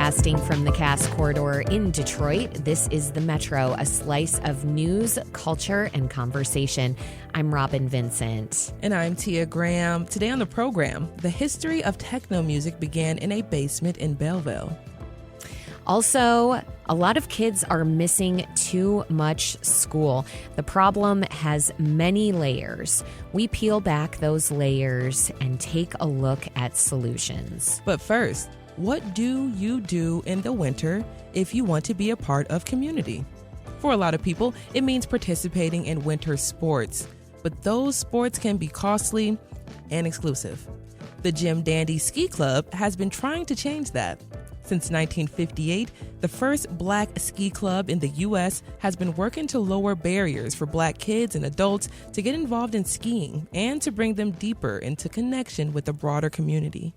Broadcasting from the Cass Corridor in Detroit, this is The Metro, a slice of news, culture, and conversation. I'm Robin Vincent. And I'm Tia Graham. Today on the program, the history of techno music began in a basement in Belleville. Also, a lot of kids are missing too much school. The problem has many layers. We peel back those layers and take a look at solutions. But first, what do you do in the winter if you want to be a part of community? For a lot of people, it means participating in winter sports. But those sports can be costly and exclusive. The Jim Dandy Ski Club has been trying to change that. Since 1958, the first black ski club in the U.S. has been working to lower barriers for black kids and adults to get involved in skiing and to bring them deeper into connection with the broader community.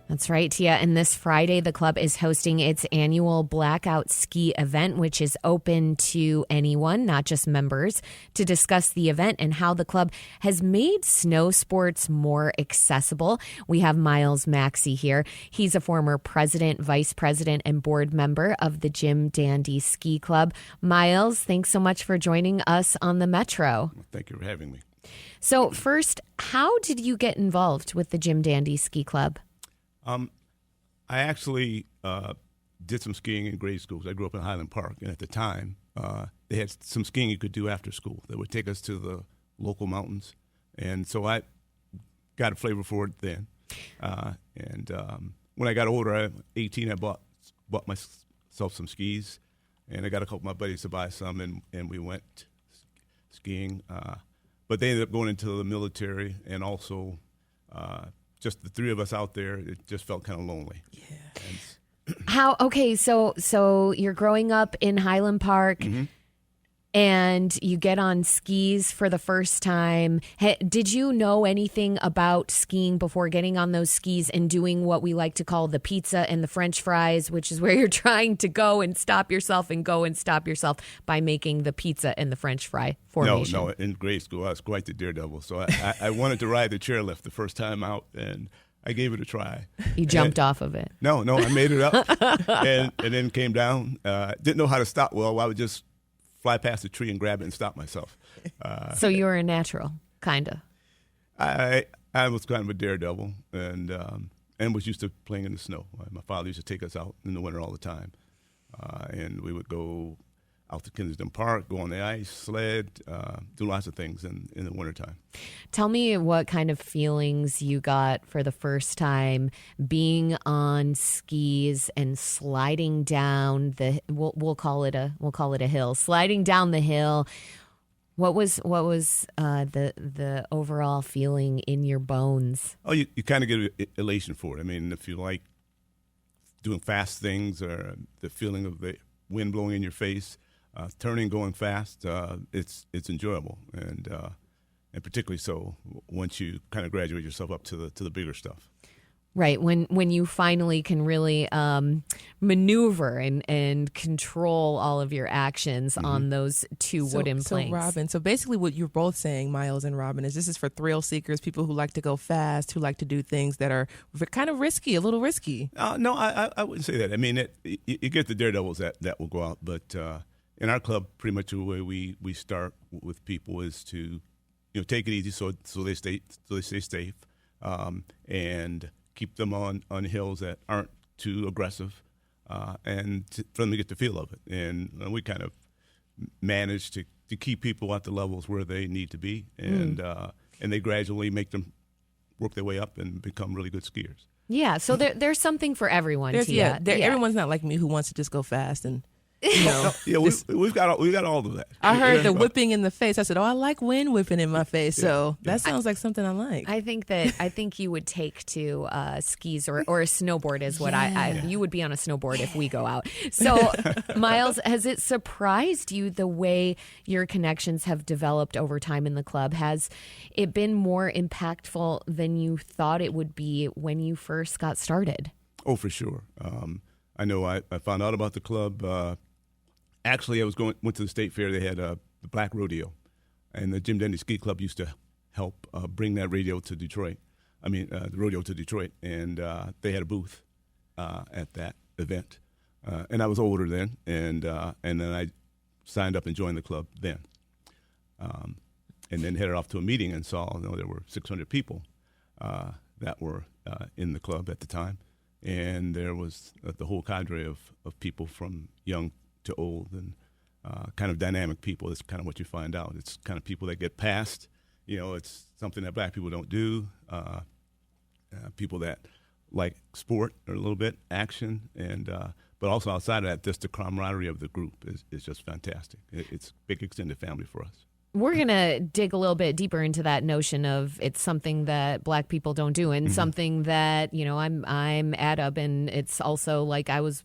That's right, Tia. And this Friday, the club is hosting its annual Blackout Ski event, which is open to anyone, not just members, to discuss the event and how the club has made snow sports more accessible. We have Miles Maxey here. He's a former president, vice president, and board member of the Jim Dandy Ski Club. Miles, thanks so much for joining us on the Metro. Well, thank you for having me. So first, how did you get involved with the Jim Dandy Ski Club? I actually did some skiing in grade schools. I grew up in Highland Park, and at the time, they had some skiing you could do after school that would take us to the local mountains. And so I got a flavor for it then. When I got older, at 18, I bought myself some skis, and I got a couple of my buddies to buy some, and we went skiing. But they ended up going into the military, and also just the three of us out there, it just felt kind of lonely. Yeah. So you're growing up in Highland Park, and you get on skis for the first time. Did you know anything about skiing before getting on those skis and doing what we like to call the pizza and the French fries, which is where you're trying to go and stop yourself by making the pizza and the French fry formation? No. In grade school, I was quite the daredevil. So I wanted to ride the chairlift the first time out, and I gave it a try. You jumped off of it? No, I made it up and then came down. Didn't know how to stop well. I would just fly past a tree and grab it and stop myself. So you were a natural, kind of. I was kind of a daredevil and was used to playing in the snow. My father used to take us out in the winter all the time. And we would go out to Kensington Park, go on the ice, sled, do lots of things in the wintertime. Tell me what kind of feelings you got for the first time being on skis and sliding down we'll call it a hill, sliding down the hill. What was the overall feeling in your bones? Oh, you kind of get elation for it. I mean, if you like doing fast things or the feeling of the wind blowing in your face, turning, going fast, it's enjoyable, and particularly so once you kind of graduate yourself up to the bigger stuff. Right, when you finally can really maneuver and control all of your actions on those two wooden planks. So Robin, basically what you're both saying, Miles and Robin, is this is for thrill seekers, people who like to go fast, who like to do things that are kind of risky, a little risky. No, I wouldn't say that. I mean, you get the daredevils that will go out, but in our club, pretty much the way we start with people is to take it easy so they stay safe, and keep them on hills that aren't too aggressive, and for them to get the feel of it. And we kind of manage to keep people at the levels where they need to be, and they gradually make them work their way up and become really good skiers. Yeah, so there's something for everyone. Everyone's not like me who wants to just go fast and. We've got all of that. I heard the whipping in the face. I said, I like wind whipping in my face. So that sounds like something I like. I think you would take to skis or a snowboard is what you would be on a snowboard if we go out. So Miles, has it surprised you the way your connections have developed over time in the club? Has it been more impactful than you thought it would be when you first got started? Oh, for sure. I know I found out about the club. Actually, I went to the state fair. They had the Black Rodeo, and the Jim Dandy Ski Club used to help bring that rodeo to Detroit. The rodeo to Detroit, and they had a booth at that event. And I was older then, and then I signed up and joined the club then. And then headed off to a meeting and saw there were 600 people that were in the club at the time. And there was the whole cadre of people from young to old and kind of dynamic people. It's kind of what you find out. It's kind of people that get past. It's something that black people don't do. People that like sport or a little bit, action, and but also outside of that, just the camaraderie of the group is just fantastic. It's a big extended family for us. We're going to dig a little bit deeper into that notion of it's something that black people don't do and something that, I'm Arab, and it's also like I was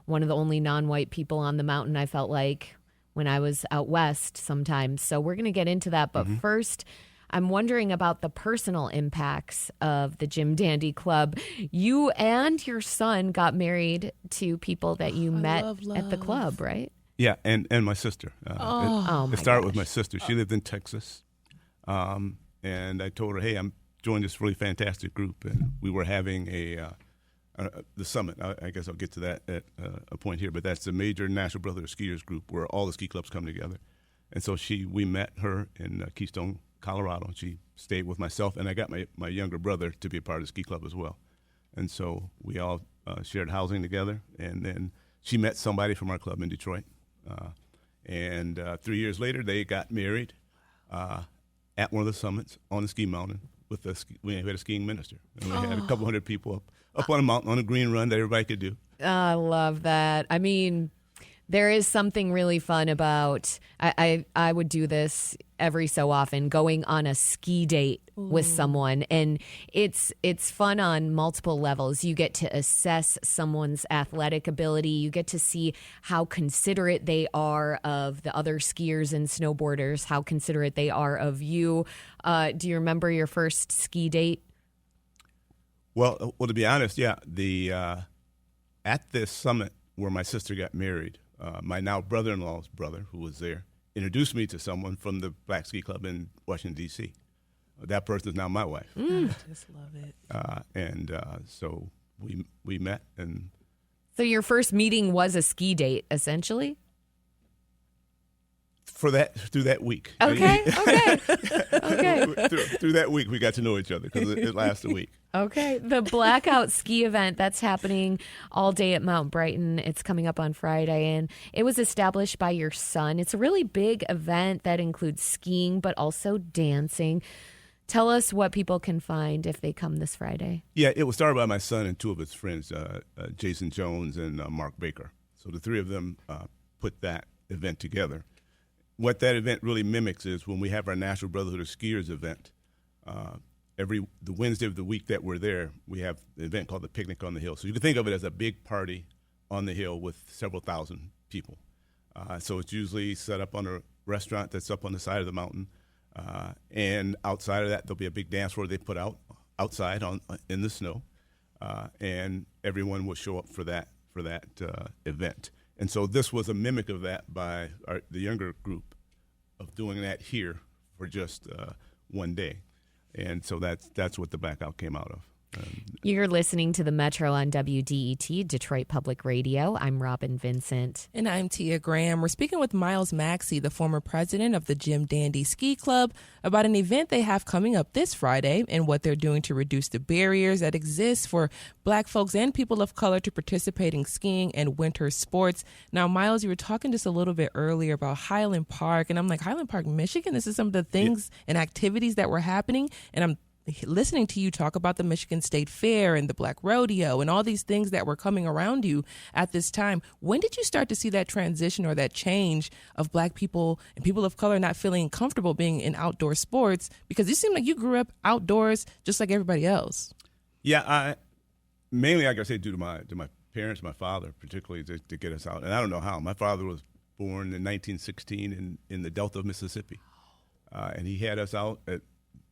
one of the only non-white people on the mountain, I felt like, when I was out west sometimes. So we're going to get into that. But first, I'm wondering about the personal impacts of the Jim Dandy Club. You and your son got married to people that you met at the club, right? Yeah, and my sister. It started with my sister. She lived in Texas, and I told her, "Hey, I'm joining this really fantastic group," and we were having the summit. I guess I'll get to that at a point here, but that's the major National Brotherhood of Skiers group where all the ski clubs come together. And so we met her in Keystone, Colorado, and she stayed with myself, and I got my younger brother to be a part of the ski club as well. And so we all shared housing together, and then she met somebody from our club in Detroit. And 3 years later, they got married at one of the summits on the ski mountain. We had a skiing minister, and we had a couple hundred people up on a mountain on a green run that everybody could do. I love that. I mean, there is something really fun about, I would do this every so often, going on a ski date with someone. And it's fun on multiple levels. You get to assess someone's athletic ability. You get to see how considerate they are of the other skiers and snowboarders, how considerate they are of you. Do you remember your first ski date? Well, to be honest, yeah. At this summit where my sister got married, my now brother-in-law's brother, who was there, introduced me to someone from the Black Ski Club in Washington, D.C. That person is now my wife. I just love it. So we met. And so your first meeting was a ski date, essentially? Through that week. Okay. Through that week, we got to know each other because it lasted a week. Okay. The Blackout Ski event, that's happening all day at Mount Brighton. It's coming up on Friday, and it was established by your son. It's a really big event that includes skiing, but also dancing. Tell us what people can find if they come this Friday. Yeah, it was started by my son and two of his friends, Jason Jones and Mark Baker. So the three of them put that event together. What that event really mimics is when we have our National Brotherhood of Skiers event, the Wednesday of the week that we're there, we have an event called the Picnic on the Hill. So you can think of it as a big party on the hill with several thousand people. So it's usually set up on a restaurant that's up on the side of the mountain. And outside of that, there'll be a big dance floor they put out outside in the snow. And everyone will show up for that event. And so this was a mimic of that by the younger group of doing that here for just one day. And so that's what the Blackout came out of. You're listening to the Metro on WDET, Detroit Public Radio. I'm Robin Vincent. And I'm Tia Graham. We're speaking with Miles Maxey, the former president of the Jim Dandy Ski Club, about an event they have coming up this Friday and what they're doing to reduce the barriers that exist for Black folks and people of color to participate in skiing and winter sports. Now, Miles, you were talking just a little bit earlier about Highland Park, and I'm like, Highland Park, Michigan? This is some of the things and activities that were happening, and I'm listening to you talk about the Michigan State Fair and the Black Rodeo and all these things that were coming around you at this time. When did you start to see that transition or that change of Black people and people of color not feeling comfortable being in outdoor sports? Because you seem like you grew up outdoors just like everybody else. Yeah, mainly, I gotta say, due to my parents, my father particularly, to get us out. And I don't know how. My father was born in 1916 in the Delta of Mississippi, and he had us out at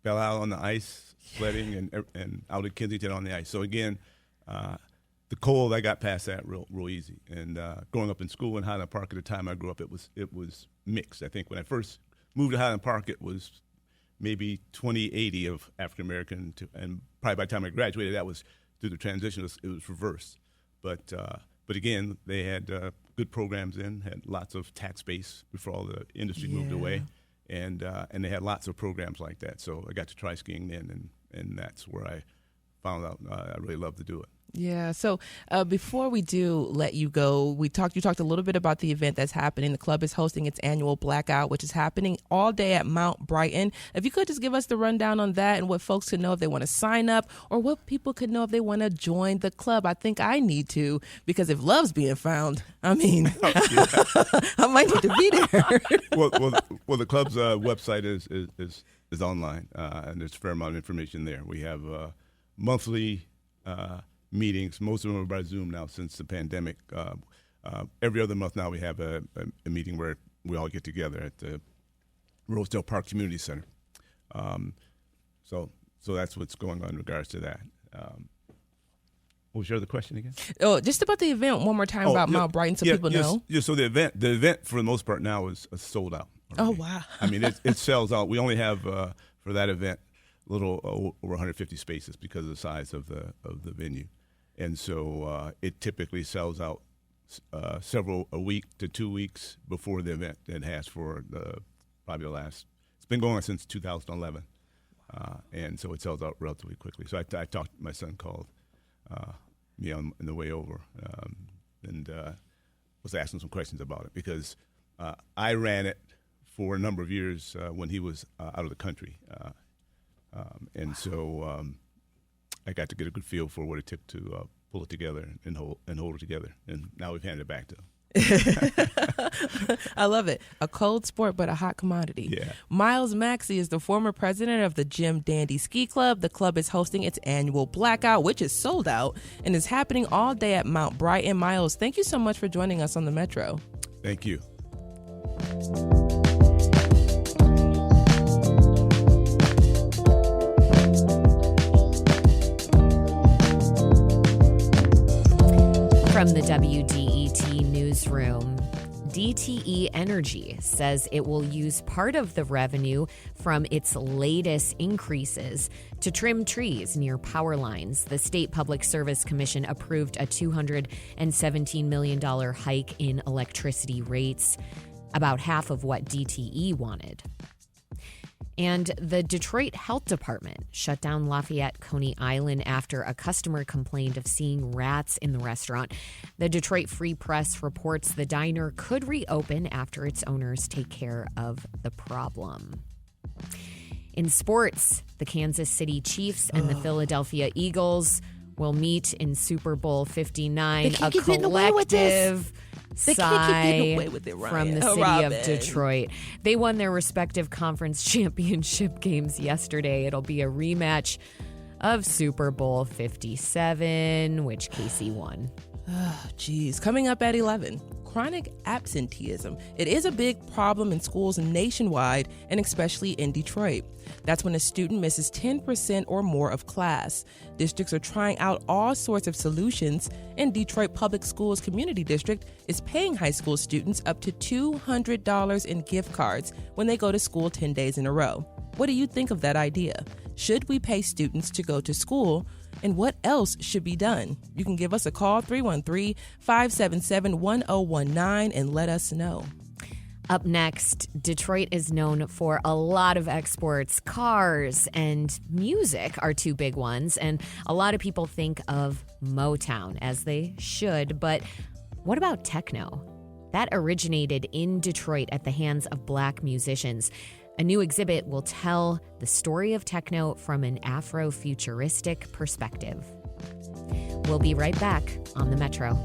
Belle Isle on the ice, sledding, and out at Kensington on the ice. So again, the cold, I got past that real easy. And growing up in school in Highland Park at the time I grew up, it was mixed. I think when I first moved to Highland Park, it was maybe 20/80 of African American, and probably by the time I graduated, that was through the transition. It was reversed. But But again, they had good programs had lots of tax base before all the industry moved away. And they had lots of programs like that. So I got to try skiing then, and that's where I found out I really love to do it. Yeah. So before we do let you go, you talked a little bit about the event that's happening. The club is hosting its annual Blackout, which is happening all day at Mount Brighton. If you could just give us the rundown on that and what folks could know if they want to sign up, or what people could know if they want to join the club. I think I need to, because if love's being found, I mean, I might need to be there. well, the club's website is online, and there's a fair amount of information there. We have monthly meetings. Most of them are by Zoom now since the pandemic. Every other month now we have a meeting where we all get together at the Rosedale Park Community Center. So that's what's going on in regards to that. What was your other question again? Oh, just about the event one more time about Mount Brighton so people know. Yeah, so the event for the most part now is sold out already. Oh, wow. I mean, it sells out. We only have, for that event, a little over 150 spaces because of the size of the venue. And so it typically sells out a week to 2 weeks before the event. It has for probably the last. It's been going on since 2011, and so it sells out relatively quickly. So I talked. My son called me on the way over, and was asking some questions about it because I ran it for a number of years when he was out of the country, and so. I got to get a good feel for what it took to pull it together and hold it together. And now we've handed it back to him. I love it. A cold sport, but a hot commodity. Yeah. Miles Maxey is the former president of the Jim Dandy Ski Club. The club is hosting its annual Blackout, which is sold out and is happening all day at Mount Brighton. Miles, thank you so much for joining us on the Metro. Thank you. From the WDET newsroom, DTE Energy says it will use part of the revenue from its latest increases to trim trees near power lines. The State Public Service Commission approved a $217 million hike in electricity rates, about half of what DTE wanted. And the Detroit Health Department shut down Lafayette Coney Island after a customer complained of seeing rats in the restaurant. The Detroit Free Press reports the diner could reopen after its owners take care of the problem. In sports, the Kansas City Chiefs and the Philadelphia Eagles will meet in Super Bowl 59, a collective sigh from the city of Detroit. They won their respective conference championship games yesterday. It'll be a rematch of Super Bowl 57, which KC won. Oh, geez. Coming up at 11, chronic absenteeism. It is a big problem in schools nationwide and especially in Detroit. That's when a student misses 10% or more of class. Districts are trying out all sorts of solutions, and Detroit Public Schools Community District is paying high school students up to $200 in gift cards when they go to school 10 days in a row. What do you think of that idea? Should we pay students to go to school? And what else should be done? You can give us a call, 313-577-1019, and let us know. Up next, Detroit is known for a lot of exports. Cars and music are two big ones, and a lot of people think of Motown, as they should. But what about techno? That originated in Detroit at the hands of Black musicians. A new exhibit will tell the story of techno from an Afro-futuristic perspective. We'll be right back on the Metro.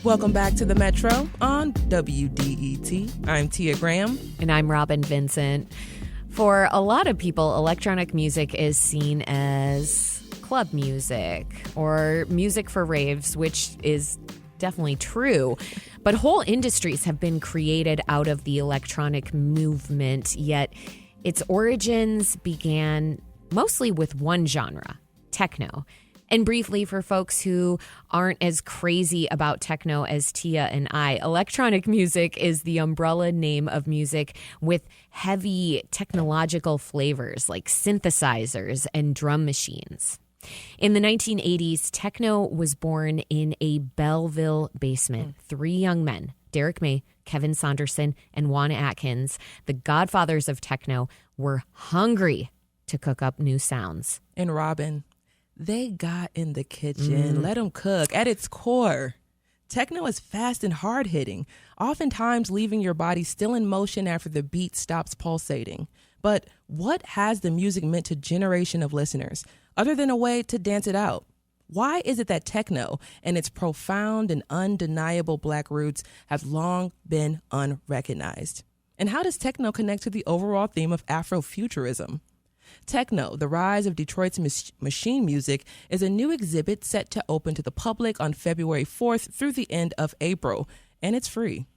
Welcome back to the Metro on WDET. I'm Tia Graham. And I'm Robin Vincent. For a lot of people, electronic music is seen as club music or music for raves, which is definitely true. But whole industries have been created out of the electronic movement, yet its origins began mostly with one genre, techno. And briefly, for folks who aren't as crazy about techno as Tia and I, electronic music is the umbrella name of music with heavy technological flavors like synthesizers and drum machines. In the 1980s, techno was born in a Belleville basement. Three young men, Derek May, Kevin Saunderson, and Juan Atkins, the godfathers of techno, were hungry to cook up new sounds. And Robin, they got in the kitchen, let them cook. At its core, techno is fast and hard-hitting, oftentimes leaving your body still in motion after the beat stops pulsating. But what has the music meant to a generation of listeners, other than a way to dance it out? Why is it that techno and its profound and undeniable Black roots have long been unrecognized? And how does techno connect to the overall theme of Afrofuturism? Techno, the Rise of Detroit's Machine Music, is a new exhibit set to open to the public on February 4th through the end of April, and it's free.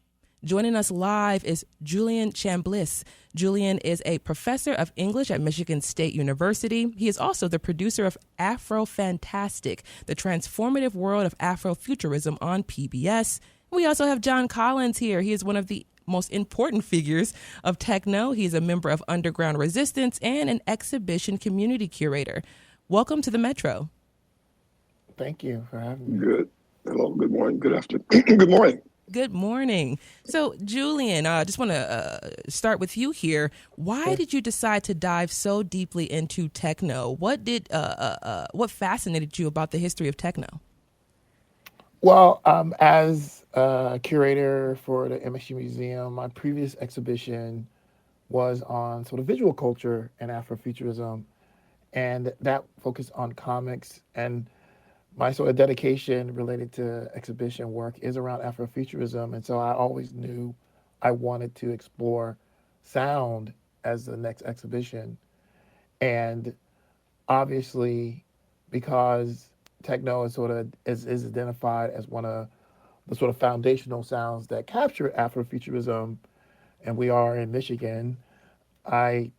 Joining us live is Julian Chambliss. Julian is a professor of English at Michigan State University. He is also the producer of Afro-Fantastic, the transformative world of Afrofuturism on PBS. We also have John Collins here. He is one of the most important figures of techno. He's a member of Underground Resistance and an exhibition community curator. Welcome to the Metro. Thank you for having me. Good. Hello. Good morning. Good afternoon. Good morning. Good morning. So, Julian, I just want to start with you here. Why did you decide to dive so deeply into techno? What fascinated you about the history of techno? Well, as a curator for the MSU Museum, my previous exhibition was on sort of visual culture and Afrofuturism, and that focused on comics. And my sort of dedication related to exhibition work is around Afrofuturism, and so I always knew I wanted to explore sound as the next exhibition. And obviously, because techno is is identified as one of the sort of foundational sounds that capture Afrofuturism, and we are in Michigan, I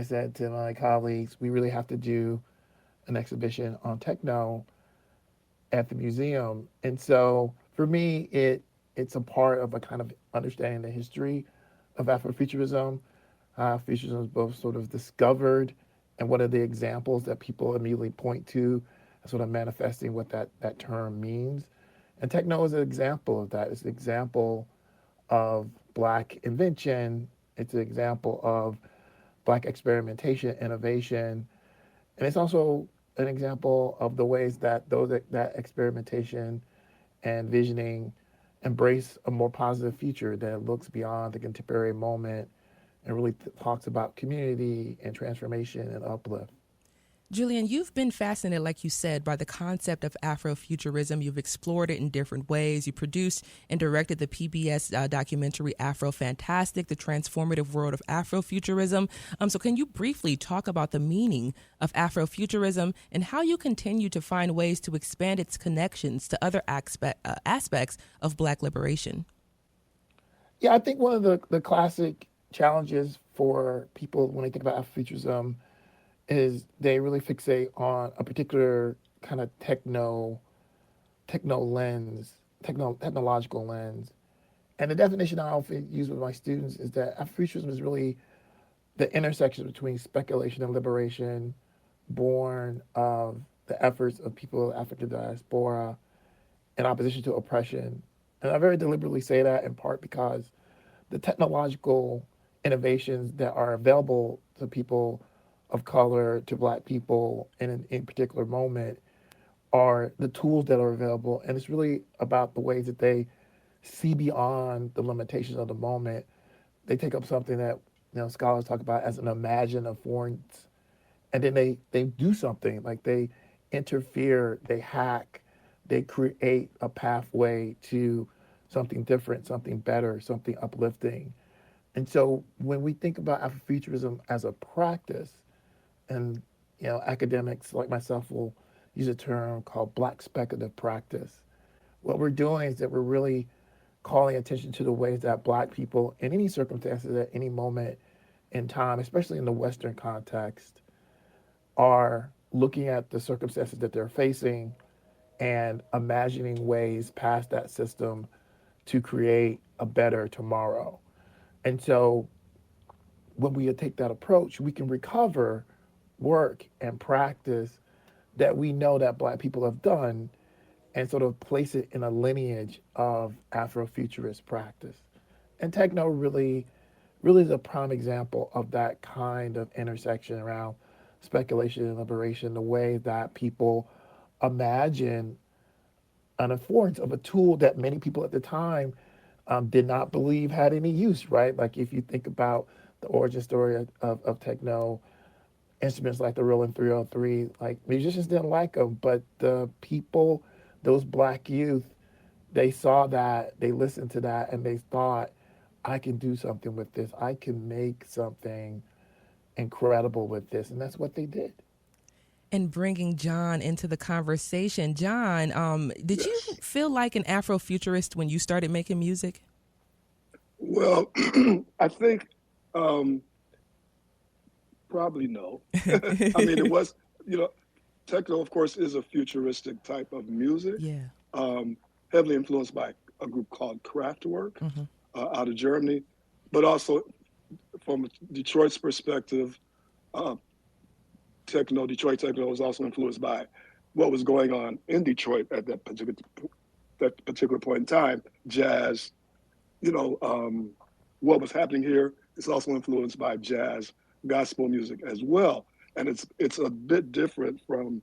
said to my colleagues, we really have to do an exhibition on techno at the museum. And so for me, it's a part of a kind of understanding the history of Afrofuturism. Futurism is both sort of discovered and what are the examples that people immediately point to, sort of manifesting what that term means. And techno is an example of that. It's an example of Black invention. It's an example of Black experimentation, innovation. And it's also an example of the ways that that experimentation and visioning embrace a more positive future that looks beyond the contemporary moment and really talks about community and transformation and uplift. Julian, you've been fascinated, like you said, by the concept of Afrofuturism. You've explored it in different ways. You produced and directed the PBS documentary Afro-Fantastic, the transformative world of Afrofuturism. So can you briefly talk about the meaning of Afrofuturism and how you continue to find ways to expand its connections to other aspects of Black liberation? Yeah, I think one of the classic challenges for people when they think about Afrofuturism is they really fixate on a particular kind of technological lens. And the definition I often use with my students is that Afrofuturism is really the intersection between speculation and liberation, born of the efforts of people of African diaspora in opposition to oppression. And I very deliberately say that in part because the technological innovations that are available to people of color, to Black people in a particular moment are the tools that are available. And it's really about the ways that they see beyond the limitations of the moment. They take up something that scholars talk about as an imagine affords, and then they do something, like they interfere, they hack, they create a pathway to something different, something better, something uplifting. And so when we think about Afrofuturism as a practice, and academics like myself will use a term called Black speculative practice, what we're doing is that we're really calling attention to the ways that Black people, in any circumstances, at any moment in time, especially in the Western context, are looking at the circumstances that they're facing and imagining ways past that system to create a better tomorrow. And so when we take that approach, we can recover work and practice that we know that Black people have done and sort of place it in a lineage of Afrofuturist practice. And techno really is a prime example of that kind of intersection around speculation and liberation, the way that people imagine an affordance of a tool that many people at the time did not believe had any use, right? Like if you think about the origin story of techno, instruments like the Roland 303, like musicians didn't like them, but the people, those Black youth, they saw that, they listened to that, and they thought, I can do something with this. I can make something incredible with this. And that's what they did. And bringing John into the conversation. John, did you feel like an Afrofuturist when you started making music? Well, I think probably no. I mean, it was, techno, of course, is a futuristic type of music. Yeah. Heavily influenced by a group called Kraftwerk out of Germany, but also from Detroit's perspective, Detroit techno was also influenced by what was going on in Detroit at that particular point in time. Jazz, what was happening here is also influenced by jazz, gospel music as well, and it's a bit different from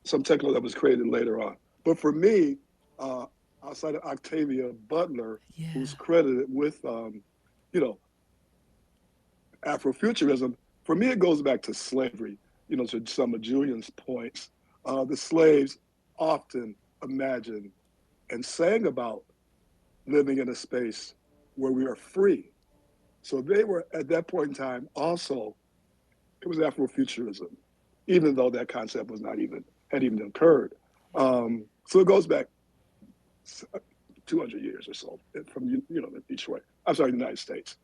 some techno that was created later on. But for me, outside of Octavia Butler, who's credited with Afrofuturism, for me it goes back to slavery. To some of Julian's points, the slaves often imagined and sang about living in a space where we are free. So they were, at that point in time, also, it was Afrofuturism, even though that concept had even occurred. So it goes back 200 years or so from, Detroit. I'm sorry, the United States.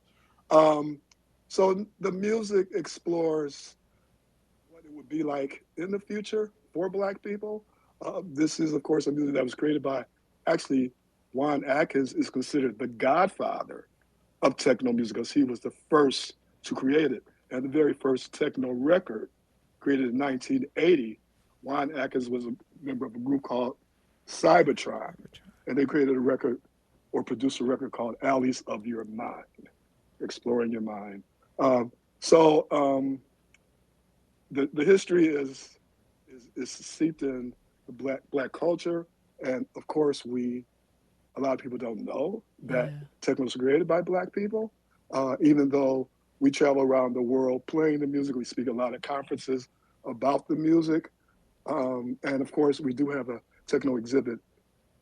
So the music explores what it would be like in the future for Black people. This is, of course, a music that was created by, actually, Juan Atkins is considered the godfather of techno music because he was the first to create it. And the very first techno record, created in 1980, Juan Atkins was a member of a group called Cybertron. And they created a record or produced a record called Alleys of Your Mind, Exploring Your Mind. The history is steeped in the black culture, and of course a lot of people don't know that techno was created by Black people. Even though we travel around the world playing the music, we speak a lot at conferences about the music, and of course we do have a techno exhibit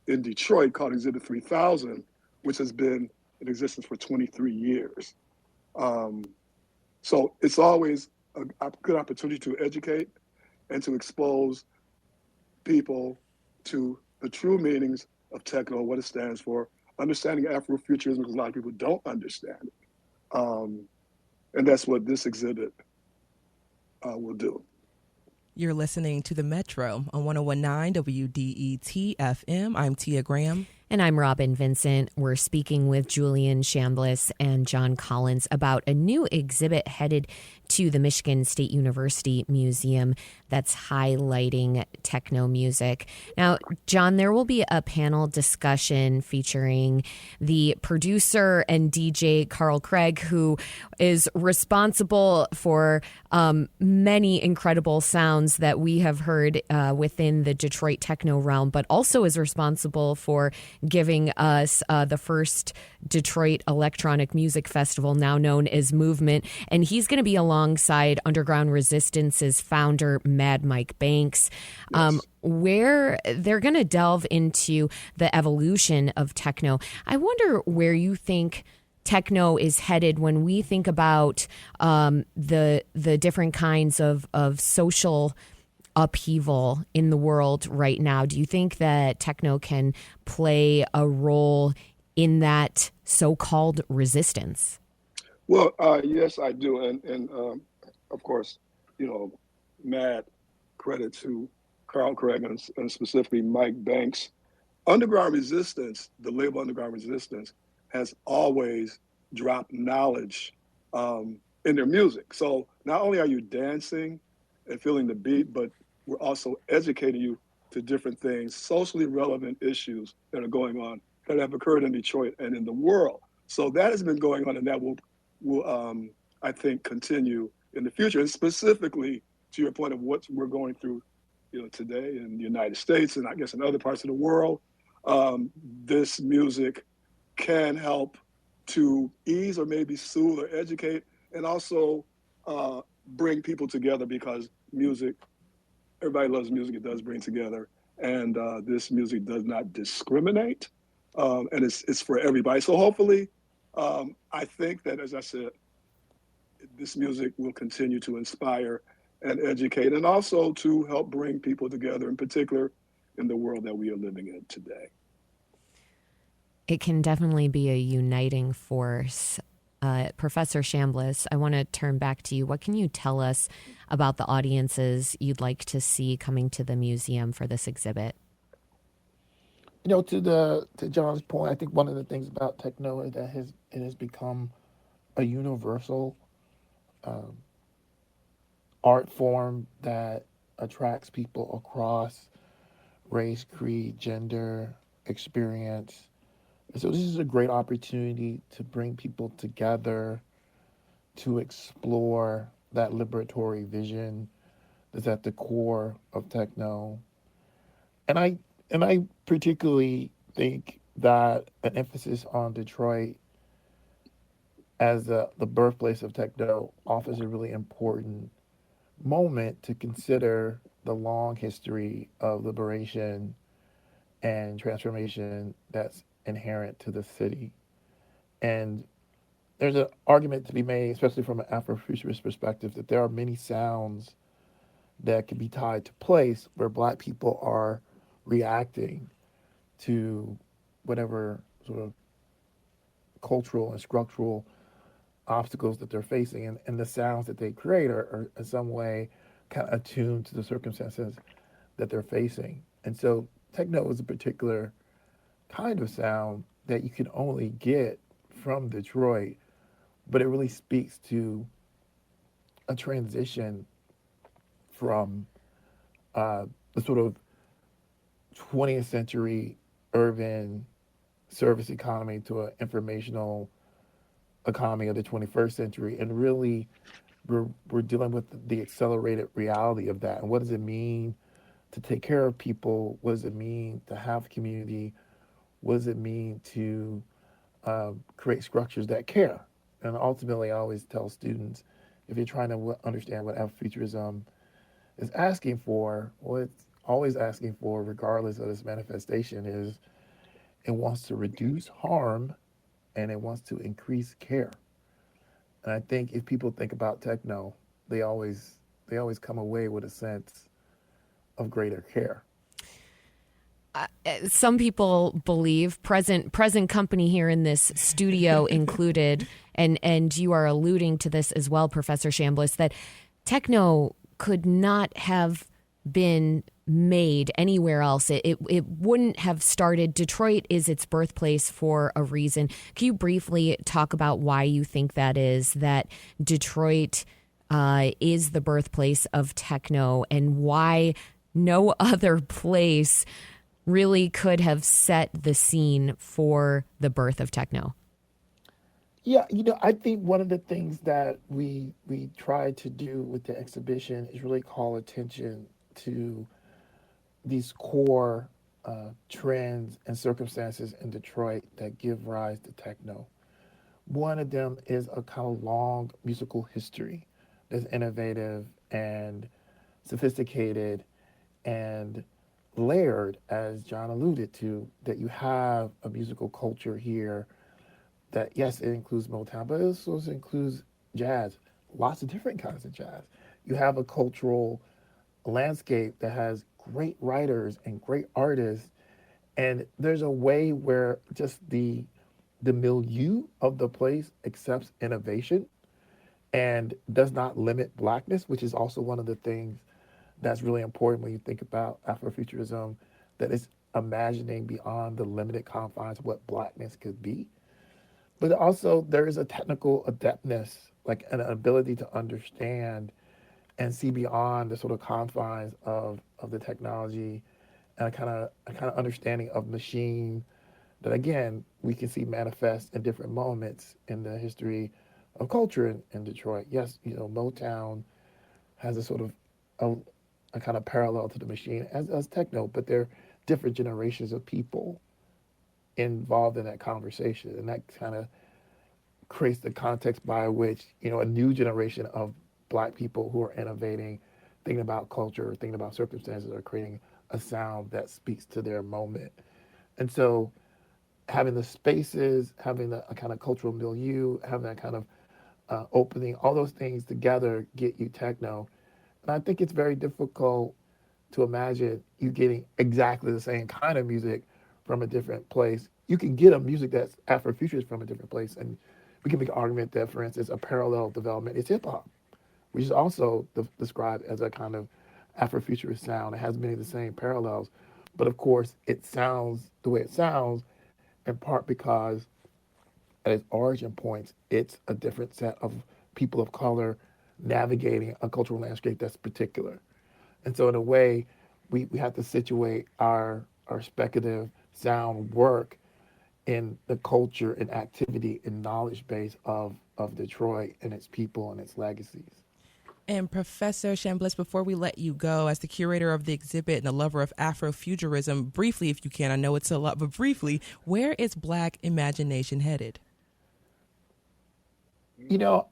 in Detroit called Exhibit 3000, which has been in existence for 23 years. So it's always a good opportunity to educate and to expose people to the true meanings of techno, what it stands for, understanding Afrofuturism, because a lot of people don't understand it. And that's what this exhibit will do. You're listening to The Metro on 101.9 WDET FM. I'm Tia Graham. And I'm Robin Vincent. We're speaking with Julian Chambliss and John Collins about a new exhibit headed to the Michigan State University Museum that's highlighting techno music. Now, John, there will be a panel discussion featuring the producer and DJ Carl Craig, who is responsible for many incredible sounds that we have heard within the Detroit techno realm, but also is responsible for giving us the first Detroit Electronic Music Festival, now known as Movement. And he's going to be alongside Underground Resistance's founder, Mad Mike Banks, where they're going to delve into the evolution of techno. I wonder where you think techno is headed when we think about the different kinds of social upheaval in the world right now. Do you think that techno can play a role in that so-called resistance? Well, yes, I do. And of course, mad credit to Carl Craig and specifically Mike Banks. Underground Resistance, the label Underground Resistance, has always dropped knowledge in their music. So not only are you dancing and feeling the beat, but we're also educating you to different things, socially relevant issues that are going on that have occurred in Detroit and in the world. So that has been going on, and that will I think, continue in the future. And specifically to your point of what we're going through, today in the United States and I guess in other parts of the world, this music can help to ease or maybe soothe or educate, and also bring people together, because music, everybody loves music. It does bring together, and this music does not discriminate, and it's for everybody. So hopefully, I think that, as I said, this music will continue to inspire and educate, and also to help bring people together, in particular in the world that we are living in today. It can definitely be a uniting force. Professor Chambliss, I want to turn back to you. What can you tell us about the audiences you'd like to see coming to the museum for this exhibit? To John's point, I think one of the things about techno is that it has become a universal art form that attracts people across race, creed, gender, experience. So this is a great opportunity to bring people together, to explore that liberatory vision that's at the core of techno. And I particularly think that an emphasis on Detroit as the birthplace of techno offers a really important moment to consider the long history of liberation and transformation that's inherent to the city. And there's an argument to be made, especially from an Afrofuturist perspective, that there are many sounds that can be tied to place where Black people are reacting to whatever sort of cultural and structural obstacles that they're facing, and the sounds that they create are in some way kind of attuned to the circumstances that they're facing. And so techno is a particular kind of sound that you can only get from Detroit, but it really speaks to a transition from the sort of 20th century urban service economy to an informational economy of the 21st century. And really, we're dealing with the accelerated reality of that. And what does it mean to take care of people? What does it mean to have community? What does it mean to create structures that care? And ultimately, I always tell students, if you're trying to understand what Afrofuturism is asking for, what it's always asking for, regardless of its manifestation, is it wants to reduce harm and it wants to increase care. And I think if people think about techno, they always come away with a sense of greater care. Some people believe, present company here in this studio included, and you are alluding to this as well, Professor Chambliss, that techno could not have been made anywhere else. It wouldn't have started. Detroit is its birthplace for a reason. Can you briefly talk about why you think that is, that Detroit is the birthplace of techno, and why no other place really could have set the scene for the birth of techno? Yeah, I think one of the things that we tried to do with the exhibition is really call attention to these core trends and circumstances in Detroit that give rise to techno. One of them is a kind of long musical history that's innovative and sophisticated and layered, as John alluded to, that you have a musical culture here that, yes, it includes Motown, but it also includes jazz, lots of different kinds of jazz. You have a cultural landscape that has great writers and great artists, and there's a way where just the milieu of the place accepts innovation and does not limit Blackness, which is also one of the things that's really important when you think about Afrofuturism, that it's imagining beyond the limited confines of what Blackness could be. But also there is a technical adeptness, like an ability to understand and see beyond the sort of confines of the technology, and a kind of understanding of machine that, again, we can see manifest in different moments in the history of culture in Detroit. Yes, Motown has a sort of a kind of parallel to the machine as techno, but they're different generations of people involved in that conversation, and that kind of creates the context by which a new generation of Black people who are innovating, thinking about culture, thinking about circumstances, are creating a sound that speaks to their moment. And so having the spaces, having a kind of cultural milieu, having that kind of opening, all those things together get you techno. And I think it's very difficult to imagine you getting exactly the same kind of music from a different place. You can get a music that's Afrofuturist from a different place, and we can make an argument that, for instance, a parallel development is hip hop, which is also described as a kind of Afrofuturist sound. It has many of the same parallels, but of course it sounds the way it sounds in part because at its origin points, it's a different set of people of color navigating a cultural landscape that's particular. And so in a way, we have to situate our speculative sound work in the culture and activity and knowledge base of Detroit and its people and its legacies. And Professor Chambliss, before we let you go, as the curator of the exhibit and a lover of Afrofuturism, briefly, if you can, I know it's a lot, but briefly, where is Black imagination headed?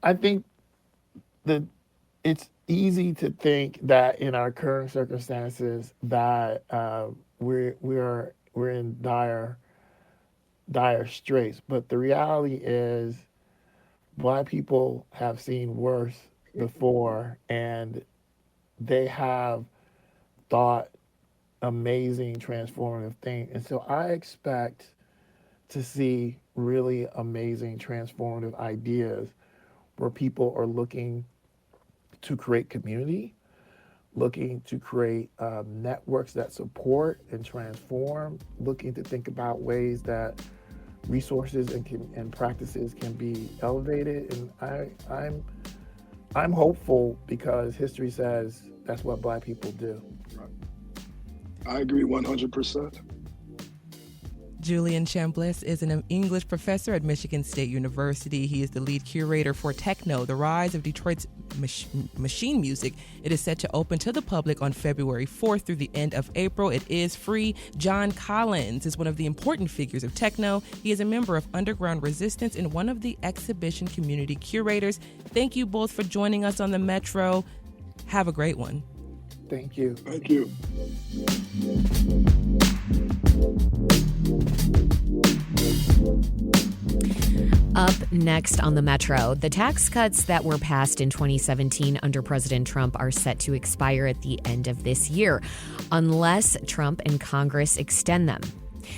I think that it's easy to think that in our current circumstances that we're in dire straits, but the reality is Black people have seen worse before, and they have thought amazing transformative things. And so I expect to see really amazing transformative ideas where people are looking to create community, looking to create networks that support and transform, looking to think about ways that resources and practices can be elevated. And I'm hopeful because history says that's what Black people do. I agree 100%. Julian Chambliss is an English professor at Michigan State University. He is the lead curator for Techno, the Rise of Detroit's Machine Music. It is set to open to the public on February 4th through the end of April. It is free. John Collins is one of the important figures of Techno. He is a member of Underground Resistance and one of the exhibition community curators. Thank you both for joining us on the Metro. Have a great one. Thank you. Thank you. Up next on the Metro, the tax cuts that were passed in 2017 under President Trump are set to expire at the end of this year, unless Trump and Congress extend them.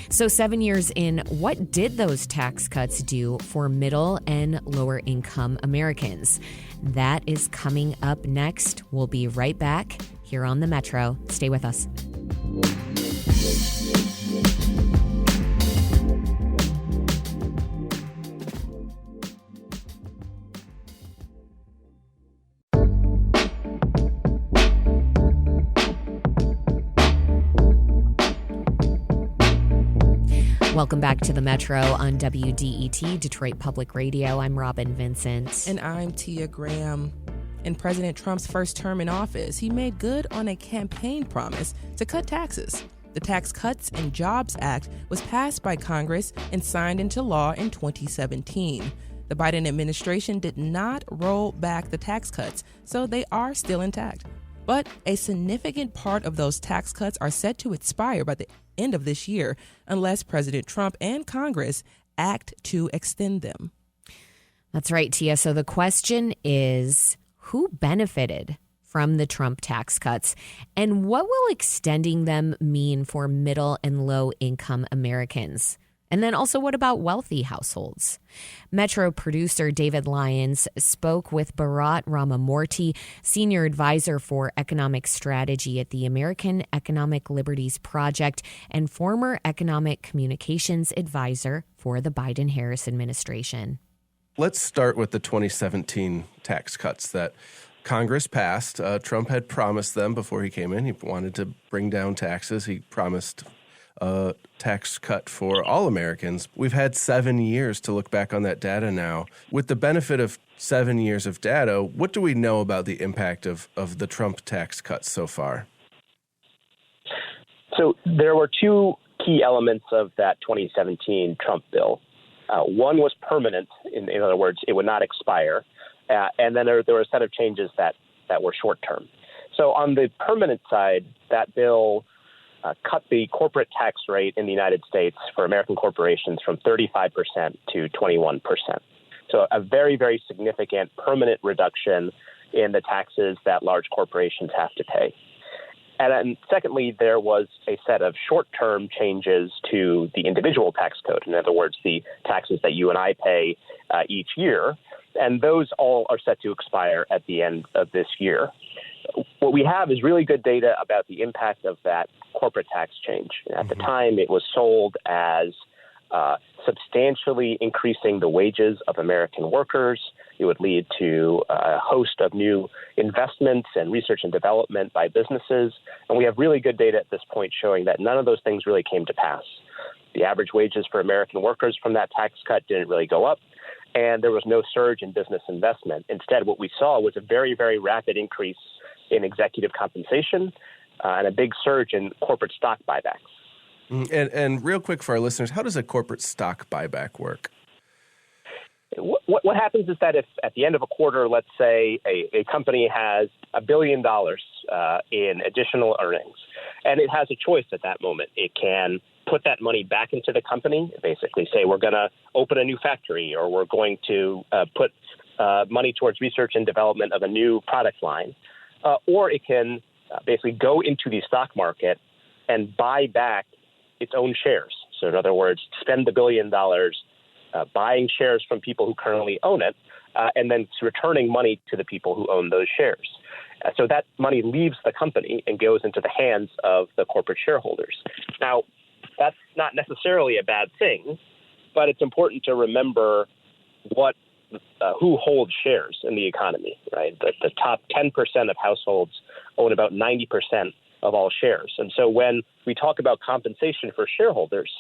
So 7 years in, what did those tax cuts do for middle and lower income Americans? That is coming up next. We'll be right back here on the Metro. Stay with us. Welcome back to the Metro on WDET, Detroit Public Radio. I'm Robin Vincent. And I'm Tia Graham. In President Trump's first term in office, he made good on a campaign promise to cut taxes. The Tax Cuts and Jobs Act was passed by Congress and signed into law in 2017. The Biden administration did not roll back the tax cuts, so they are still intact. But a significant part of those tax cuts are set to expire by the end of this year unless President Trump and Congress act to extend them. That's right, Tia. So the question is, who benefited from the Trump tax cuts, and what will extending them mean for middle and low income Americans? And then also, what about wealthy households? Metro producer David Lyons spoke with Bharat Ramamurthy, senior advisor for economic strategy at the American Economic Liberties Project and former economic communications advisor for the Biden-Harris administration. Let's start with the 2017 tax cuts that Congress passed. Trump had promised them before he came in. He wanted to bring down taxes. He promised a tax cut for all Americans. We've had 7 years to look back on that data now. With the benefit of 7 years of data, what do we know about the impact of the Trump tax cuts so far? So there were two key elements of that 2017 Trump bill. One was permanent. In other words, it would not expire. And then there were a set of changes that were short-term. So on the permanent side, that bill cut the corporate tax rate in the United States for American corporations from 35% to 21%. So a very, very significant permanent reduction in the taxes that large corporations have to pay. And then secondly, there was a set of short-term changes to the individual tax code. In other words, the taxes that you and I pay each year. And those all are set to expire at the end of this year. What we have is really good data about the impact of that corporate tax change. At the time, it was sold as substantially increasing the wages of American workers. It would lead to a host of new investments and research and development by businesses. And we have really good data at this point showing that none of those things really came to pass. The average wages for American workers from that tax cut didn't really go up, and there was no surge in business investment. Instead, what we saw was a very, very rapid increase in executive compensation and a big surge in corporate stock buybacks. And real quick for our listeners, how does a corporate stock buyback work? What happens is that if at the end of a quarter, let's say a company has $1 billion in additional earnings, and it has a choice at that moment. It can put that money back into the company, basically say we're going to open a new factory, or we're going to put money towards research and development of a new product line, or it can basically go into the stock market and buy back its own shares. So in other words, spend the $1 billion buying shares from people who currently own it, and then returning money to the people who own those shares. So that money leaves the company and goes into the hands of the corporate shareholders. Now, that's not necessarily a bad thing, but it's important to remember who holds shares in the economy, right? The top 10% of households own about 90% of all shares. And so when we talk about compensation for shareholders,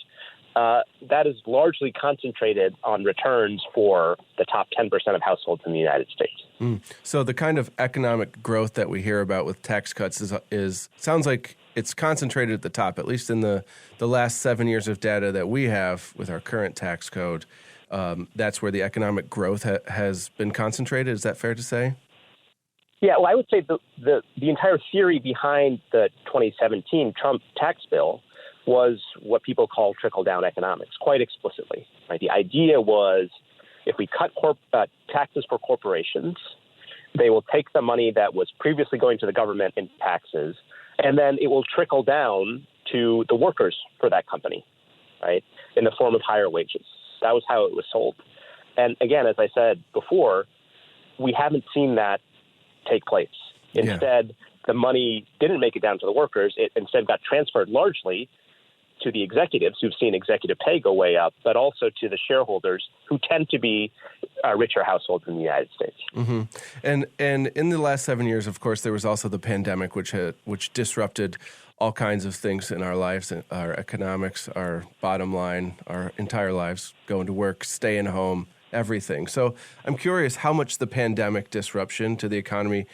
that is largely concentrated on returns for the top 10% of households in the United States. So the kind of economic growth that we hear about with tax cuts is sounds like it's concentrated at the top, at least in the last 7 years of data that we have with our current tax code. That's where the economic growth has been concentrated. Is that fair to say? Yeah, well, I would say the entire theory behind the 2017 Trump tax bill was what people call trickle-down economics, quite explicitly. Right? The idea was if we cut taxes for corporations, they will take the money that was previously going to the government in taxes, and then it will trickle down to the workers for that company, right, in the form of higher wages. That was how it was sold. And again, as I said before, we haven't seen that take place. Instead, the money didn't make it down to the workers. It instead got transferred largely to the executives who've seen executive pay go way up, but also to the shareholders who tend to be richer households in the United States. Mm-hmm. And in the last 7 years, of course, there was also the pandemic, which disrupted all kinds of things in our lives, our economics, our bottom line, our entire lives, going to work, staying home, everything. So I'm curious how much the pandemic disruption to the economy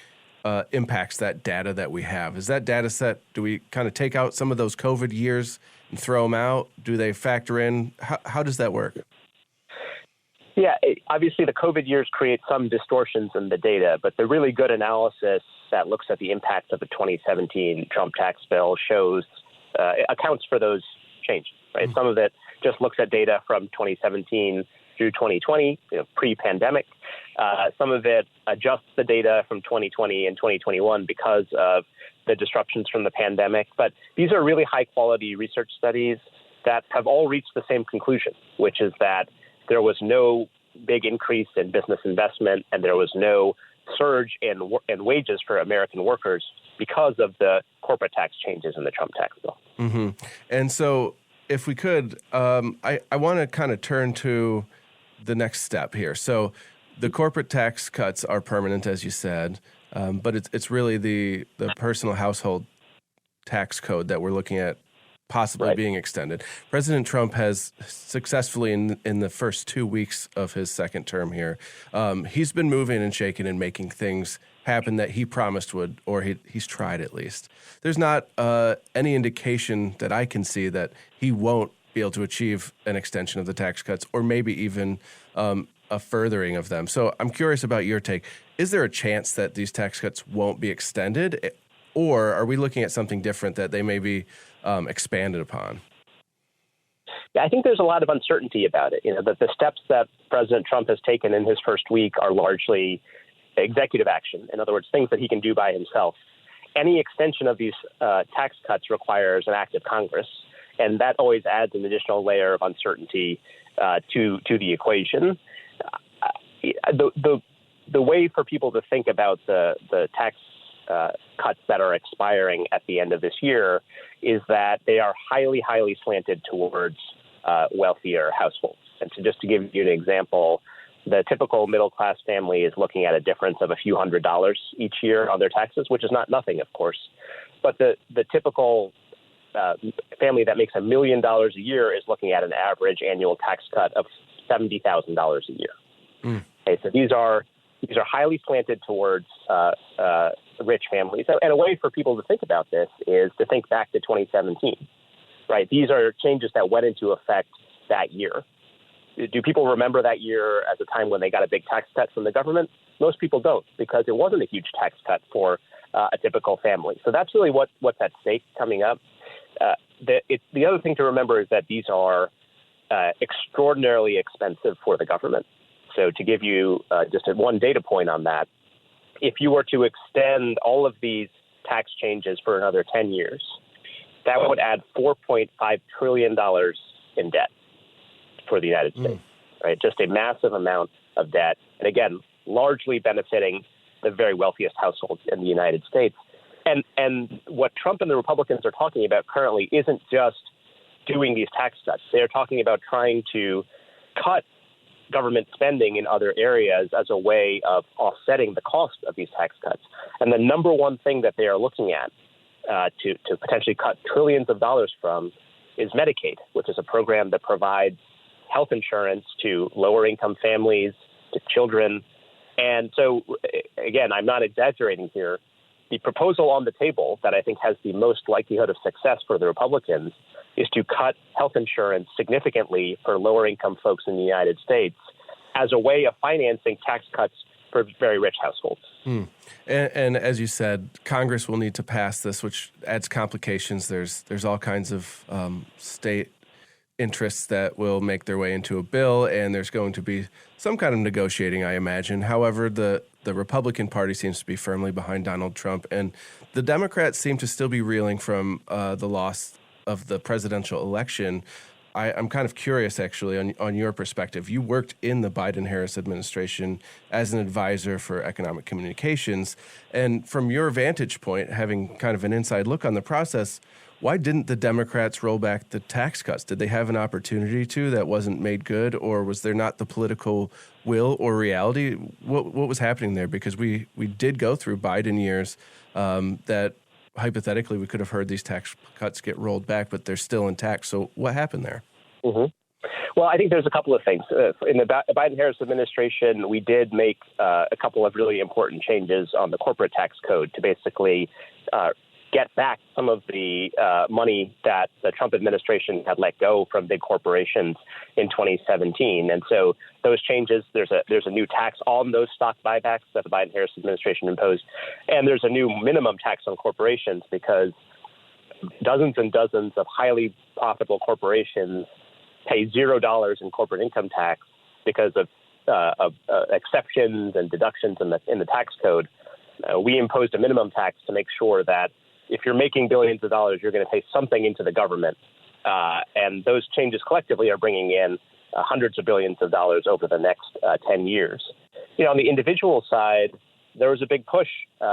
impacts that data that we have. Is that data set, do we kind of take out some of those COVID years and throw them out? Do they factor in? How does that work? Yeah, obviously the COVID years create some distortions in the data, but the really good analysis that looks at the impact of the 2017 Trump tax bill accounts for those changes, right? Some of it just looks at data from 2017 through 2020, pre-pandemic. Some of it adjusts the data from 2020 and 2021 because of the disruptions from the pandemic. But these are really high-quality research studies. that have all reached the same conclusion, which is that there was no big increase in business investment and there was no surge in wages for American workers because of the corporate tax changes in the Trump tax bill. Mm-hmm. And so if we could, I want to kind of turn to the next step here. So the corporate tax cuts are permanent, as you said, but it's really the personal household tax code that we're looking at possibly being extended. President Trump has successfully, in the first 2 weeks of his second term here, he's been moving and shaking and making things happen that he promised would, or he's tried at least. There's not any indication that I can see that he won't be able to achieve an extension of the tax cuts, or maybe even a furthering of them. So I'm curious about your take. Is there a chance that these tax cuts won't be extended, or are we looking at something different that they may be expanded upon? Yeah, I think there's a lot of uncertainty about it. The steps that President Trump has taken in his first week are largely executive action. In other words, things that he can do by himself. Any extension of these tax cuts requires an act of Congress, and that always adds an additional layer of uncertainty to the equation. The way for people to think about the tax cuts that are expiring at the end of this year is that they are highly, highly slanted towards wealthier households. And so just to give you an example, the typical middle-class family is looking at a difference of a few $100s each year on their taxes, which is not nothing, of course. But the typical family that makes $1 million a year is looking at an average annual tax cut of $70,000 a year. Okay, so these are highly slanted towards rich families. And a way for people to think about this is to think back to 2017, right? These are changes that went into effect that year. Do people remember that year as a time when they got a big tax cut from the government? Most people don't, because it wasn't a huge tax cut for a typical family. So that's really what's at stake coming up. The other thing to remember is that these are extraordinarily expensive for the government. So to give you just one data point on that, if you were to extend all of these tax changes for another 10 years, that would add $4.5 trillion in debt for the United States, right? Just a massive amount of debt. And again, largely benefiting the very wealthiest households in the United States. And what Trump and the Republicans are talking about currently isn't just doing these tax cuts. They're talking about trying to cut government spending in other areas as a way of offsetting the cost of these tax cuts. And the number one thing that they are looking at to potentially cut trillions of dollars from is Medicaid, which is a program that provides health insurance to lower income families, to children. And so, again, I'm not exaggerating here. The proposal on the table that I think has the most likelihood of success for the Republicans is to cut health insurance significantly for lower income folks in the United States as a way of financing tax cuts for very rich households. And as you said, Congress will need to pass this, which adds complications. There's all kinds of state interests that will make their way into a bill, and there's going to be some kind of negotiating, I imagine. However, the Republican Party seems to be firmly behind Donald Trump, and the Democrats seem to still be reeling from the loss of the presidential election. I'm kind of curious, actually, on your perspective. You worked in the Biden-Harris administration as an advisor for economic communications, and from your vantage point, having kind of an inside look on the process, why didn't the Democrats roll back the tax cuts? Did they have an opportunity to that wasn't made good, or was there not the political will or reality? What was happening there? Because we did go through Biden years that hypothetically we could have heard these tax cuts get rolled back, but they're still intact. So what happened there? Mm-hmm. Well, I think there's a couple of things. In the Biden-Harris administration, we did make a couple of really important changes on the corporate tax code to basically get back some of the money that the Trump administration had let go from big corporations in 2017. And so those changes, there's a new tax on those stock buybacks that the Biden-Harris administration imposed. And there's a new minimum tax on corporations because dozens and dozens of highly profitable corporations pay $0 in corporate income tax because of exceptions and deductions in the tax code. We imposed a minimum tax to make sure that if you're making billions of dollars, you're going to pay something into the government And those changes collectively are bringing in hundreds of billions of dollars over the next 10 years. On the individual side, there was a big push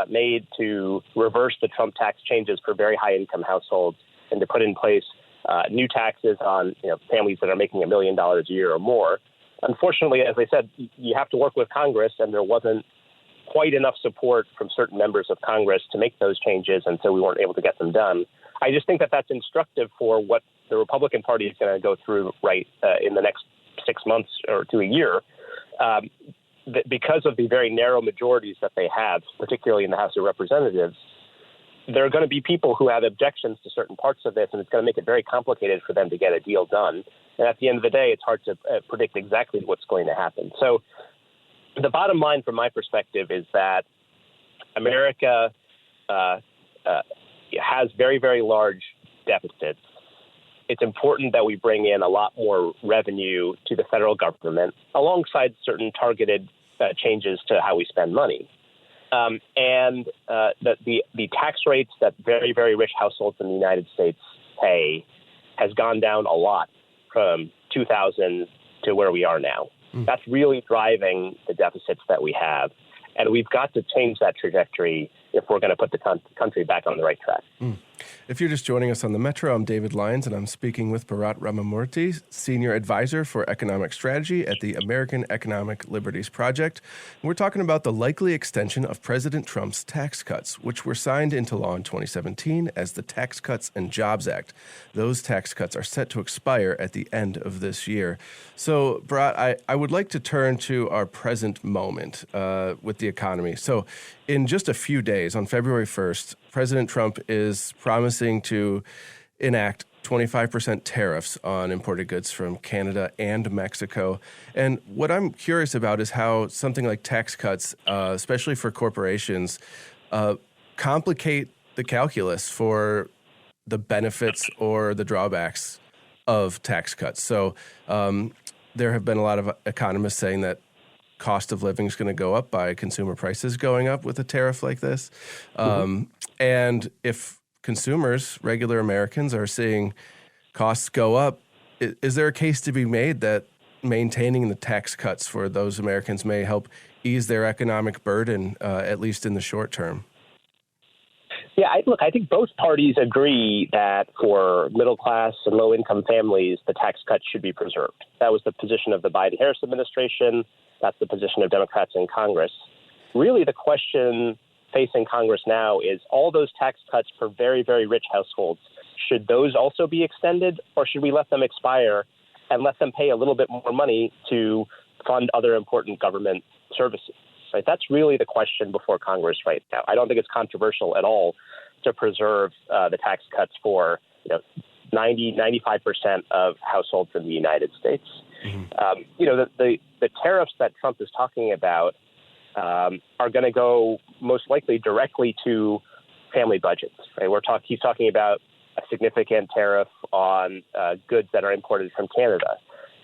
made to reverse the Trump tax changes for very high income households and to put in place new taxes on families that are making $1 million a year or more. Unfortunately, as I said, you have to work with Congress, and there wasn't quite enough support from certain members of Congress to make those changes, and so we weren't able to get them done. I just think that that's instructive for what the Republican Party is going to go through in the next 6 months or to a year. Because of the very narrow majorities that they have, particularly in the House of Representatives, there are going to be people who have objections to certain parts of this, and it's going to make it very complicated for them to get a deal done. And at the end of the day, it's hard to predict exactly what's going to happen. So the bottom line from my perspective is that America has very, very large deficits. It's important that we bring in a lot more revenue to the federal government alongside certain targeted changes to how we spend money. And the tax rates that very, very rich households in the United States pay has gone down a lot from 2000 to where we are now. That's really driving the deficits that we have. And we've got to change that trajectory if we're going to put the country back on the right track. If you're just joining us on the Metro, I'm David Lyons, and I'm speaking with Bharat Ramamurthy, Senior Advisor for Economic Strategy at the American Economic Liberties Project. And we're talking about the likely extension of President Trump's tax cuts, which were signed into law in 2017 as the Tax Cuts and Jobs Act. Those tax cuts are set to expire at the end of this year. So, Bharat, I would like to turn to our present moment with the economy. So, in just a few days, on February 1st, President Trump is promising to enact 25% tariffs on imported goods from Canada and Mexico. And what I'm curious about is how something like tax cuts, especially for corporations, complicate the calculus for the benefits or the drawbacks of tax cuts. So there have been a lot of economists saying that cost of living is going to go up by consumer prices going up with a tariff like this. And if consumers, regular Americans, are seeing costs go up, is there a case to be made that maintaining the tax cuts for those Americans may help ease their economic burden, at least in the short term? Yeah, I think both parties agree that for middle class and low income families, the tax cuts should be preserved. That was the position of the Biden-Harris administration. That's the position of Democrats in Congress. Really, the question facing Congress now is all those tax cuts for very, very rich households. Should those also be extended, or should we let them expire and let them pay a little bit more money to fund other important government services? Right? That's really the question before Congress right now. I don't think it's controversial at all to preserve the tax cuts for 95% of households in the United States. The tariffs that Trump is talking about are going to go most likely directly to family budgets. Right? He's talking about a significant tariff on goods that are imported from Canada.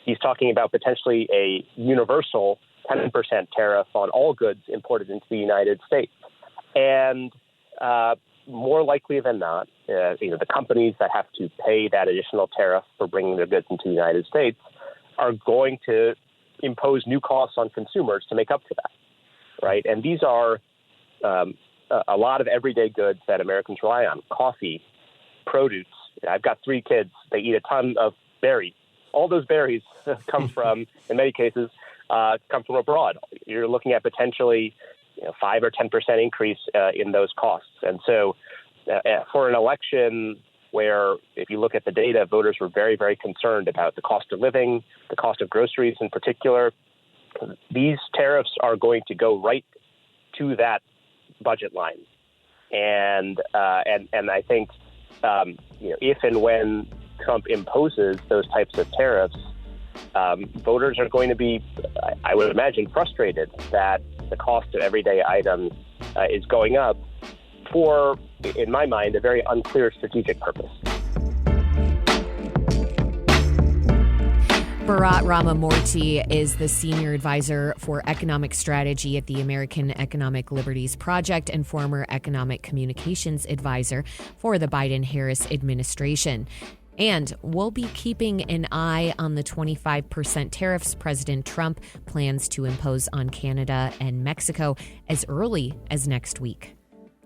He's talking about potentially a universal 10% tariff on all goods imported into the United States. And more likely than not, the companies that have to pay that additional tariff for bringing their goods into the United States are going to impose new costs on consumers to make up for that, right? And these are a lot of everyday goods that Americans rely on: coffee, produce. I've got 3 kids. They eat a ton of berries. All those berries come from, in many cases, come from abroad. You're looking at potentially 5 or 10% increase in those costs. And so for an election where, if you look at the data, voters were very, very concerned about the cost of living, the cost of groceries in particular, these tariffs are going to go right to that budget line. And I think if and when Trump imposes those types of tariffs, voters are going to be, I would imagine, frustrated that the cost of everyday items is going up for, in my mind, a very unclear strategic purpose. Bharat Ramamurthy is the Senior Advisor for Economic Strategy at the American Economic Liberties Project and former Economic Communications Advisor for the Biden-Harris administration. And we'll be keeping an eye on the 25% tariffs President Trump plans to impose on Canada and Mexico as early as next week.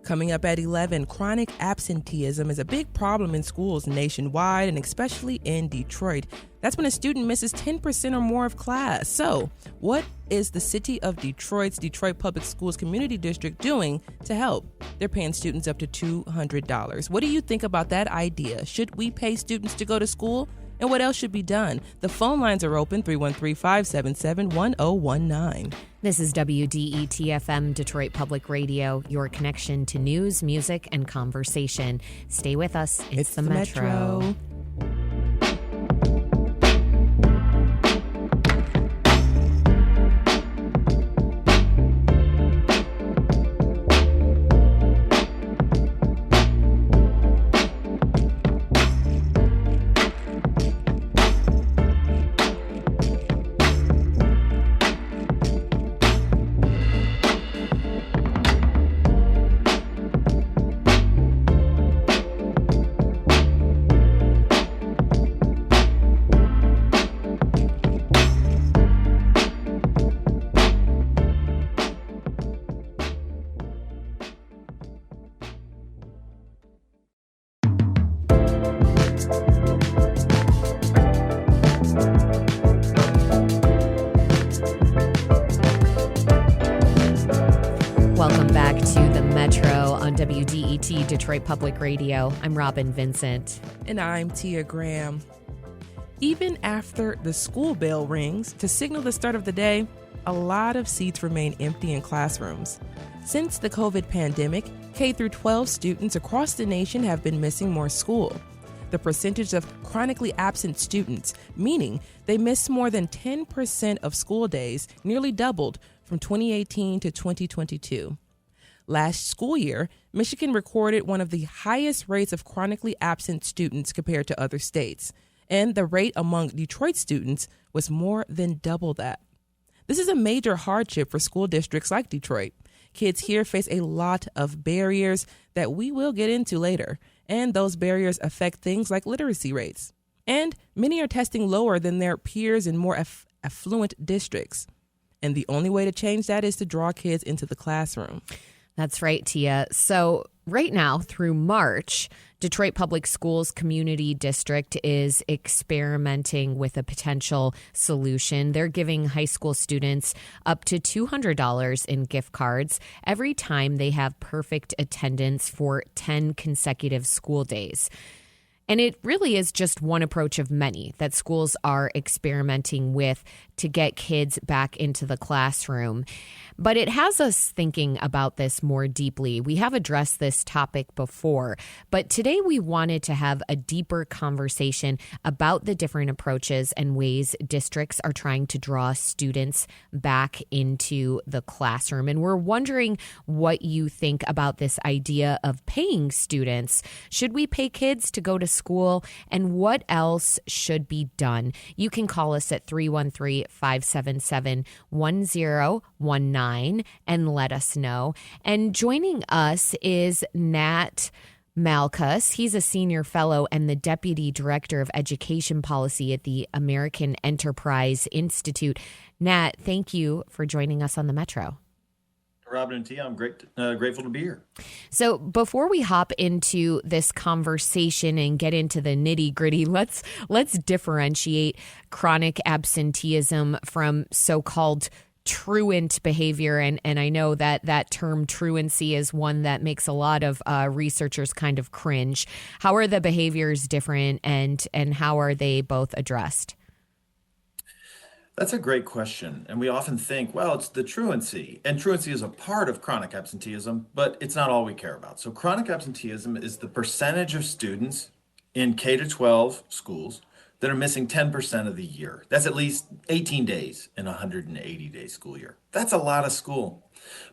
Coming up at 11, chronic absenteeism is a big problem in schools nationwide and especially in Detroit. That's when a student misses 10% or more of class. So, what is the city of Detroit's Detroit Public Schools Community District doing to help? They're paying students up to $200. What do you think about that idea? Should we pay students to go to school? And what else should be done? The phone lines are open, 313-577-1019. This is WDET-FM, Detroit Public Radio, your connection to news, music, and conversation. Stay with us. It's the Metro. Welcome back to the Metro on WDET Detroit Public Radio. I'm Robin Vincent. And I'm Tia Graham. Even after the school bell rings to signal the start of the day, a lot of seats remain empty in classrooms. Since the COVID pandemic, K through 12 students across the nation have been missing more school. The percentage of chronically absent students, meaning they miss more than 10% of school days, nearly doubled from 2018 to 2022. Last school year, Michigan recorded one of the highest rates of chronically absent students compared to other states, and the rate among Detroit students was more than double that. This is a major hardship for school districts like Detroit. Kids here face a lot of barriers that we will get into later, and those barriers affect things like literacy rates. And many are testing lower than their peers in more affluent districts. And the only way to change that is to draw kids into the classroom. That's right, Tia. So right now through March, Detroit Public Schools Community District is experimenting with a potential solution. They're giving high school students up to $200 in gift cards every time they have perfect attendance for 10 consecutive school days. And it really is just one approach of many that schools are experimenting with to get kids back into the classroom. But it has us thinking about this more deeply. We have addressed this topic before, but today we wanted to have a deeper conversation about the different approaches and ways districts are trying to draw students back into the classroom. And we're wondering what you think about this idea of paying students. Should we pay kids to go to school? And what else should be done? You can call us at 313-577-1019 and let us know. And joining us is Nat Malkus. He's a senior fellow and the deputy director of education policy at the American Enterprise Institute. Nat, thank you for joining us on the Metro. Robin and Tia, I'm grateful to be here. So before we hop into this conversation and get into the nitty gritty, let's differentiate chronic absenteeism from so-called truant behavior. And I know that term truancy is one that makes a lot of researchers kind of cringe. How are the behaviors different and how are they both addressed? That's a great question. And we often think, well, it's the truancy. And truancy is a part of chronic absenteeism, but it's not all we care about. So chronic absenteeism is the percentage of students in K to 12 schools that are missing 10% of the year. That's at least 18 days in a 180-day school year. That's a lot of school.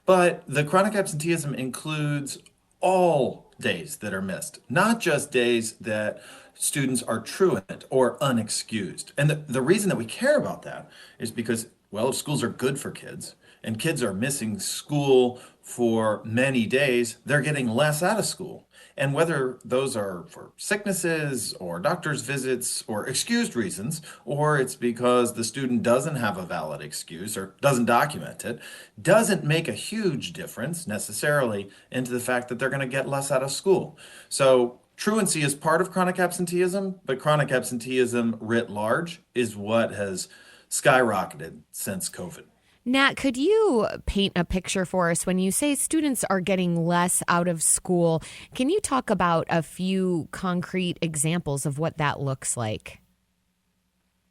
But the chronic absenteeism includes all days that are missed, not just days that students are truant or unexcused. And the reason that we care about that is because, well, if schools are good for kids and kids are missing school for many days, they're getting less out of school. And whether those are for sicknesses or doctor's visits or excused reasons, or it's because the student doesn't have a valid excuse or doesn't document it, doesn't make a huge difference necessarily into the fact that they're going to get less out of school. So truancy is part of chronic absenteeism, but chronic absenteeism writ large is what has skyrocketed since COVID. Nat, could you paint a picture for us when you say students are getting less out of school? Can you talk about a few concrete examples of what that looks like?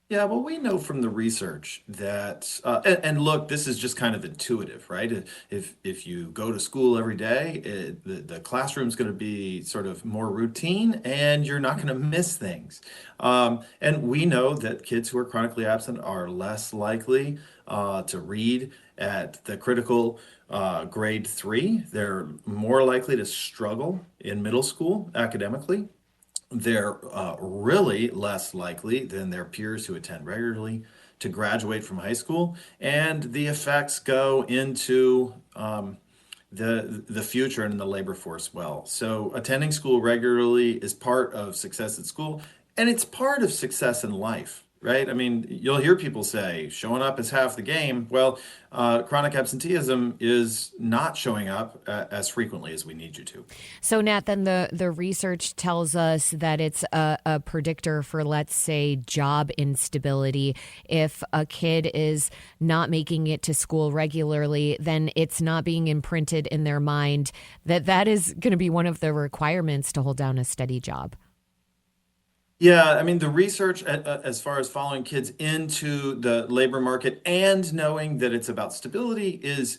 Yeah, well, we know from the research that, and look, this is just kind of intuitive, right? If you go to school every day, the classroom's going to be sort of more routine, and you're not going to miss things. And we know that kids who are chronically absent are less likely to read at the critical grade 3. They're more likely to struggle in middle school academically. They're really less likely than their peers who attend regularly to graduate from high school, and the effects go into the future and the labor force well. So attending school regularly is part of success at school, and it's part of success in life, right? I mean, you'll hear people say showing up is half the game. Well, chronic absenteeism is not showing up as frequently as we need you to. So, Nat, then the research tells us that it's a predictor for, let's say, job instability. If a kid is not making it to school regularly, then it's not being imprinted in their mind that is going to be one of the requirements to hold down a steady job. Yeah, I mean, the research as far as following kids into the labor market and knowing that it's about stability is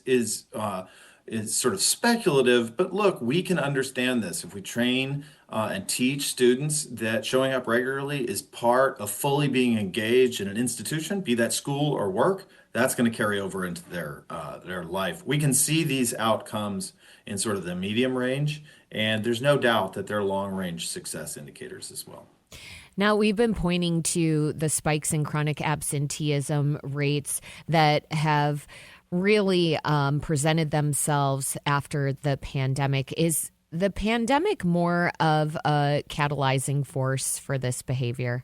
sort of speculative. But look, we can understand this if we train and teach students that showing up regularly is part of fully being engaged in an institution, be that school or work. That's going to carry over into their life. We can see these outcomes in sort of the medium range, and there's no doubt that they're long range success indicators as well. Now, we've been pointing to the spikes in chronic absenteeism rates that have really presented themselves after the pandemic. Is the pandemic more of a catalyzing force for this behavior?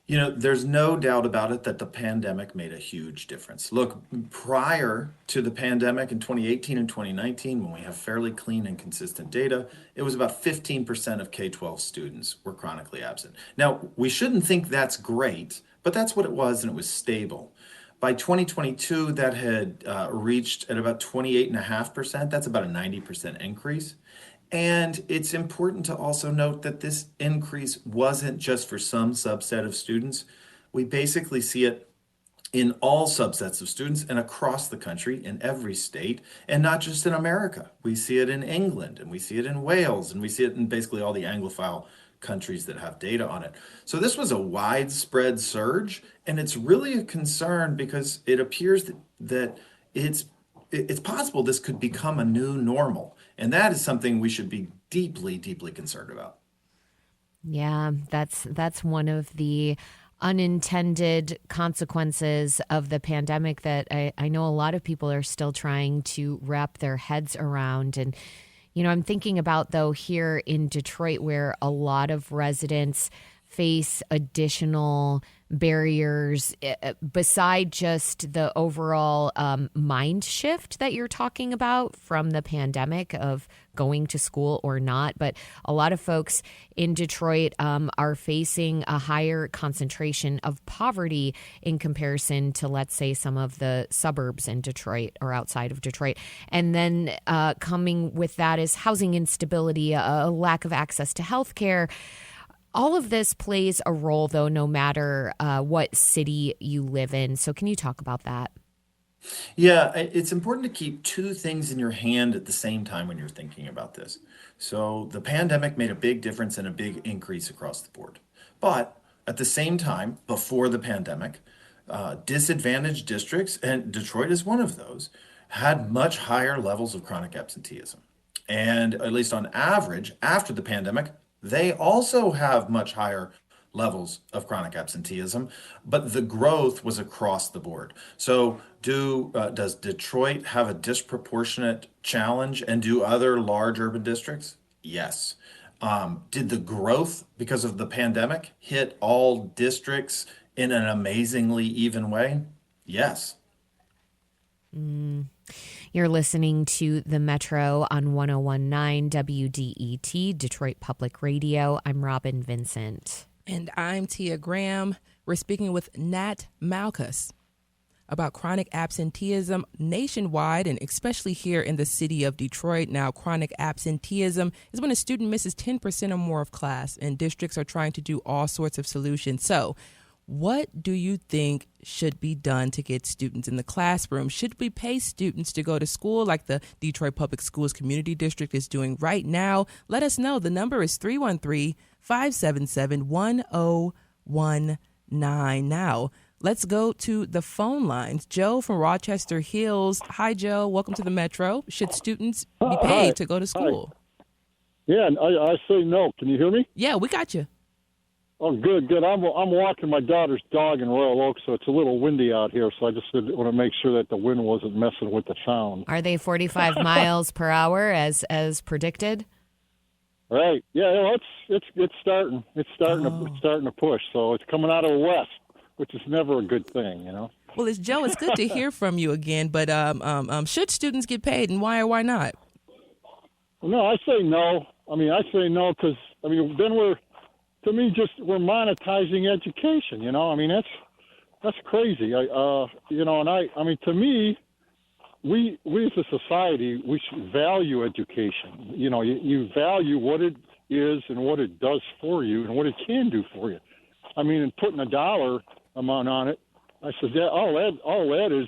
You know, there's no doubt about it that the pandemic made a huge difference. Look, prior to the pandemic in 2018 and 2019, when we have fairly clean and consistent data, it was about 15% of K-12 students were chronically absent. Now, we shouldn't think that's great, but that's what it was, and it was stable. By 2022, that had reached at about 28.5%. That's about a 90% increase. And it's important to also note that this increase wasn't just for some subset of students. We basically see it in all subsets of students and across the country in every state, and not just in America. We see it in England, and we see it in Wales, and we see it in basically all the Anglophile countries that have data on it. So this was a widespread surge, and it's really a concern because it appears that it's possible this could become a new normal. And that is something we should be deeply, deeply concerned about. Yeah, that's one of the unintended consequences of the pandemic that I know a lot of people are still trying to wrap their heads around. And, you know, I'm thinking about, though, here in Detroit, where a lot of residents face additional barriers beside just the overall mind shift that you're talking about from the pandemic of going to school or not. But a lot of folks in Detroit are facing a higher concentration of poverty in comparison to, let's say, some of the suburbs in Detroit or outside of Detroit. And then coming with that is housing instability, a lack of access to health care. All of this plays a role, though, no matter what city you live in. So can you talk about that? Yeah, it's important to keep two things in your hand at the same time when you're thinking about this. So the pandemic made a big difference and a big increase across the board. But at the same time, before the pandemic, disadvantaged districts, and Detroit is one of those, had much higher levels of chronic absenteeism. And at least on average, after the pandemic, they also have much higher levels of chronic absenteeism, but the growth was across the board. So does Detroit have a disproportionate challenge, and do other large urban districts? Yes. Did the growth because of the pandemic hit all districts in an amazingly even way? Yes. You're listening to The Metro on 1019 WDET, Detroit Public Radio. I'm Robin Vincent. And I'm Tia Graham. We're speaking with Nat Malkus about chronic absenteeism nationwide and especially here in the city of Detroit. Now, chronic absenteeism is when a student misses 10% or more of class, and districts are trying to do all sorts of solutions. So, what do you think should be done to get students in the classroom? Should we pay students to go to school like the Detroit Public Schools Community District is doing right now? Let us know. The number is 313-577-1019. Now, let's go to the phone lines. Joe from Rochester Hills. Hi, Joe. Welcome to the Metro. Should students be paid to go to school? Yeah, I say no. Can you hear me? Yeah, we got you. Oh, good. I'm walking my daughter's dog in Royal Oak, so it's a little windy out here. So I just want to make sure that the wind wasn't messing with the sound. Are they 45 miles per hour as predicted? Right. Yeah. Well, it's starting. It's starting to push. So it's coming out of the west, which is never a good thing, you know. Well, it's good to hear from you again. But should students get paid, and why or why not? No, I say no. I say no because then we're monetizing education, you know. That's crazy. To me, we as a society, we should value education. You know, you value what it is and what it does for you and what it can do for you. And putting a dollar amount on it, I said, yeah, all that is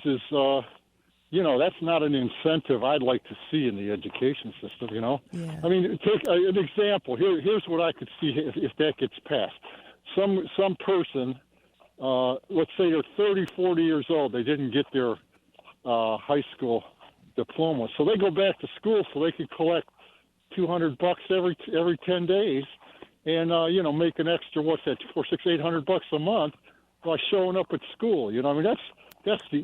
that's not an incentive I'd like to see in the education system, you know. Yeah. Take an example. Here's what I could see if that gets passed. Some person, let's say they're 30, 40 years old, they didn't get their high school diploma, so they go back to school so they can collect $200 every 10 days, and make an extra $400, $600, $800 a month by showing up at school. You know, that's the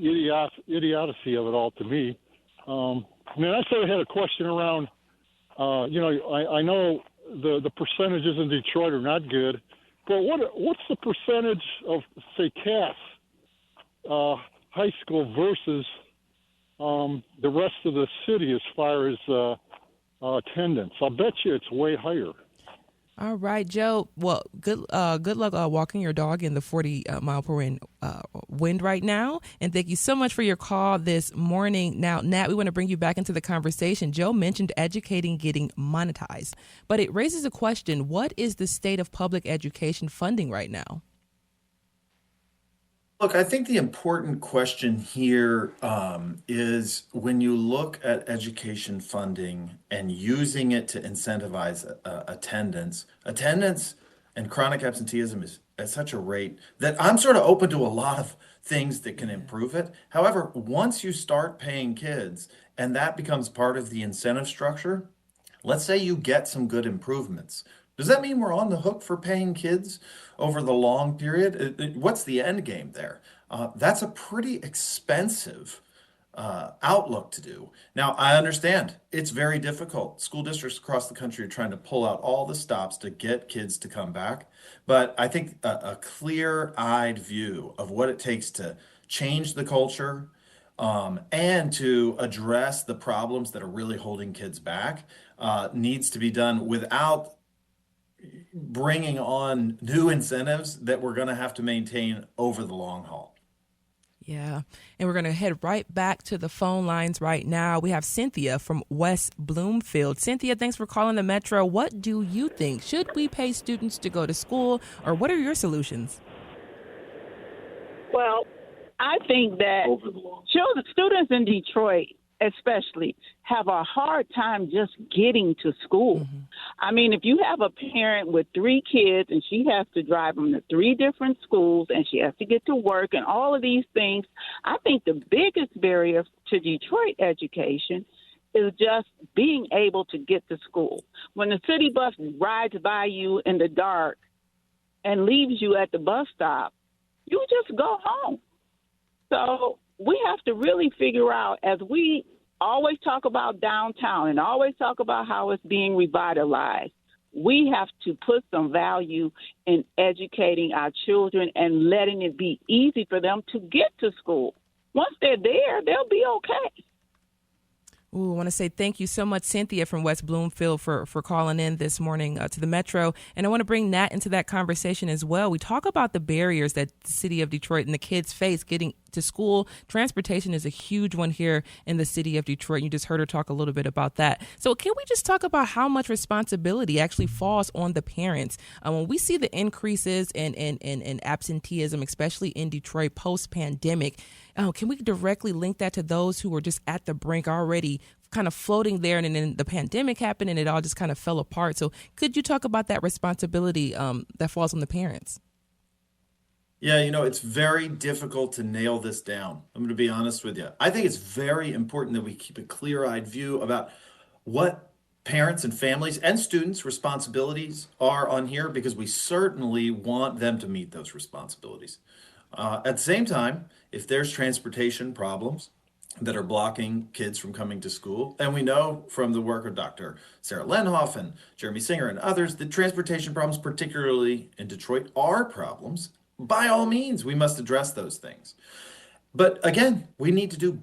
idiocy of it all to me. I sort of had a question around, I know the percentages in Detroit are not good, but what's the percentage of, say, Cass high school versus the rest of the city as far as attendance? I'll bet you it's way higher. All right, Joe. Well, good luck walking your dog in the 40 mile per hour wind right now. And thank you so much for your call this morning. Now, Nat, we want to bring you back into the conversation. Joe mentioned educating getting monetized, but it raises a question. What is the state of public education funding right now? Look, I think the important question here is when you look at education funding and using it to incentivize attendance and chronic absenteeism is at such a rate that I'm sort of open to a lot of things that can improve it. However, once you start paying kids and that becomes part of the incentive structure, let's say you get some good improvements. Does that mean we're on the hook for paying kids over the long period? What's the end game there? That's a pretty expensive outlook to do. Now, I understand it's very difficult. School districts across the country are trying to pull out all the stops to get kids to come back. But I think a clear-eyed view of what it takes to change the culture and to address the problems that are really holding kids back needs to be done without bringing on new incentives that we're going to have to maintain over the long haul. Yeah, and we're going to head right back to the phone lines right now. We have Cynthia from West Bloomfield. Cynthia, thanks for calling the Metro. What do you think? Should we pay students to go to school, or what are your solutions? Well, I think that students in Detroit especially have a hard time just getting to school. Mm-hmm. If you have a parent with 3 kids and she has to drive them to 3 different schools and she has to get to work and all of these things, I think the biggest barrier to Detroit education is just being able to get to school. When the city bus rides by you in the dark and leaves you at the bus stop, you just go home. So we have to really figure out, as we always talk about downtown and always talk about how it's being revitalized. We have to put some value in educating our children and letting it be easy for them to get to school. Once they're there, they'll be okay. Ooh, I want to say thank you so much, Cynthia from West Bloomfield, for calling in this morning to the Metro. And I want to bring Nat into that conversation as well. We talk about the barriers that the city of Detroit and the kids face getting to school. Transportation is a huge one here in the city of Detroit. You just heard her talk a little bit about that. So can we just talk about how much responsibility actually falls on the parents? When we see the increases in absenteeism, especially in Detroit post-pandemic, can we directly link that to those who were just at the brink already, kind of floating there, and then the pandemic happened and it all just kind of fell apart? So could you talk about that responsibility that falls on the parents? Yeah, it's very difficult to nail this down. I'm going to be honest with you. I think it's very important that we keep a clear-eyed view about what parents and families and students' responsibilities are on here, because we certainly want them to meet those responsibilities. At the same time, if there's transportation problems that are blocking kids from coming to school, and we know from the work of Dr. Sarah Lenhoff and Jeremy Singer and others that transportation problems, particularly in Detroit, are problems, by all means, we must address those things. But again, we need to do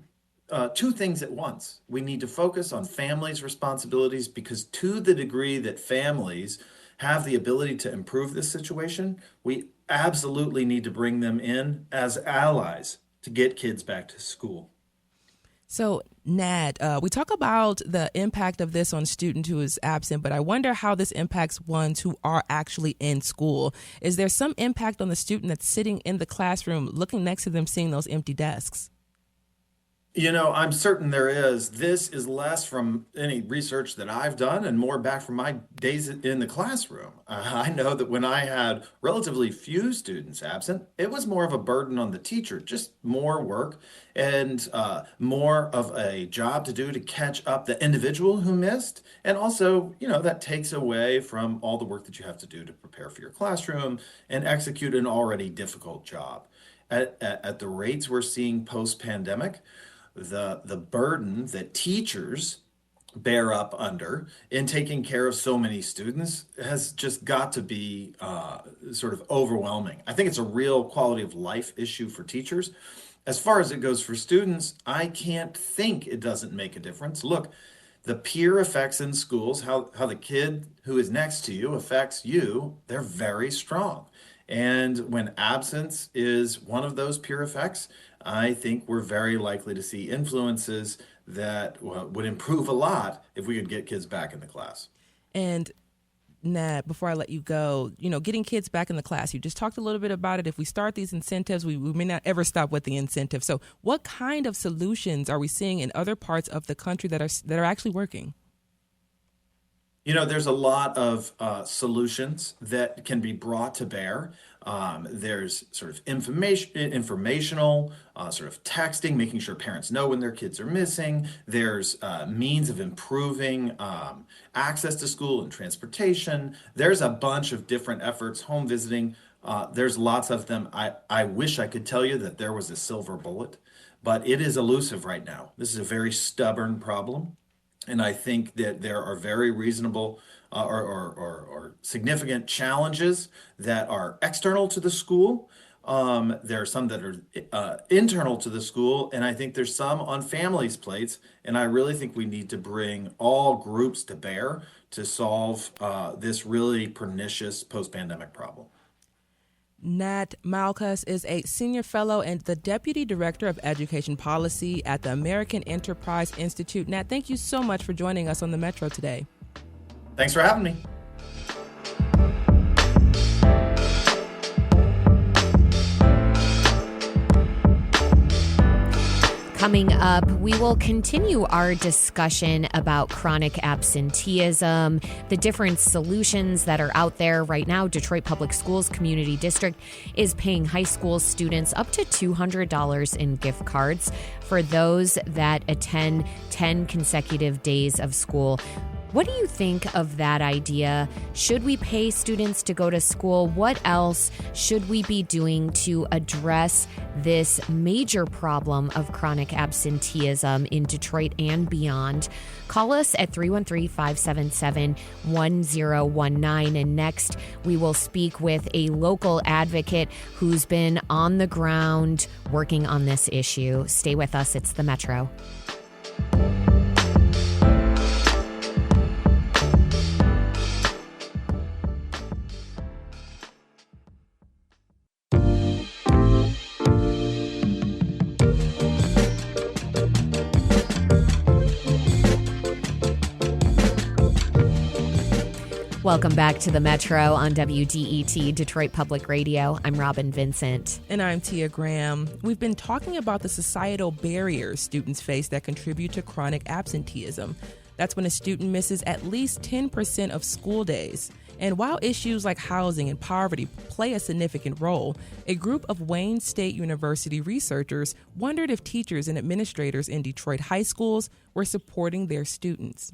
two things at once. We need to focus on families' responsibilities, because to the degree that families have the ability to improve this situation, we absolutely need to bring them in as allies to get kids back to school. So, Nat, we talk about the impact of this on a student who is absent, but I wonder how this impacts ones who are actually in school. Is there some impact on the student that's sitting in the classroom, looking next to them, seeing those empty desks? I'm certain there is. This is less from any research that I've done and more back from my days in the classroom. I know that when I had relatively few students absent, it was more of a burden on the teacher, just more work and more of a job to do to catch up the individual who missed. And also, that takes away from all the work that you have to do to prepare for your classroom and execute an already difficult job. At the rates we're seeing post-pandemic, the burden that teachers bear up under in taking care of so many students has just got to be sort of overwhelming. I think it's a real quality of life issue for teachers. As far as it goes for students, I can't think it doesn't make a difference. Look, the peer effects in schools, how the kid who is next to you affects you, they're very strong. And when absence is one of those peer effects, I think we're very likely to see influences that would improve a lot if we could get kids back in the class. And Nat, before I let you go, getting kids back in the class, you just talked a little bit about it. If we start these incentives, we may not ever stop with the incentive. So what kind of solutions are we seeing in other parts of the country that are actually working? There's a lot of solutions that can be brought to bear. There's sort of informational, sort of texting, making sure parents know when their kids are missing. There's means of improving access to school and transportation. There's a bunch of different efforts, home visiting. There's lots of them. I wish I could tell you that there was a silver bullet, but it is elusive right now. This is a very stubborn problem. And I think that there are very reasonable or significant challenges that are external to the school. There are some that are internal to the school, and I think there's some on families' plates. And I really think we need to bring all groups to bear to solve this really pernicious post-pandemic problem. Nat Malkus is a senior fellow and the deputy director of education policy at the American Enterprise Institute. Nat, thank you so much for joining us on the Metro today. Thanks for having me. Coming up, we will continue our discussion about chronic absenteeism, the different solutions that are out there right now. Detroit Public Schools Community District is paying high school students up to $200 in gift cards for those that attend 10 consecutive days of school. What do you think of that idea? Should we pay students to go to school? What else should we be doing to address this major problem of chronic absenteeism in Detroit and beyond? Call us at 313-577-1019. And next, we will speak with a local advocate who's been on the ground working on this issue. Stay with us. It's the Metro. Welcome back to the Metro on WDET, Detroit Public Radio. I'm Robin Vincent. And I'm Tia Graham. We've been talking about the societal barriers students face that contribute to chronic absenteeism. That's when a student misses at least 10% of school days. And while issues like housing and poverty play a significant role, a group of Wayne State University researchers wondered if teachers and administrators in Detroit high schools were supporting their students.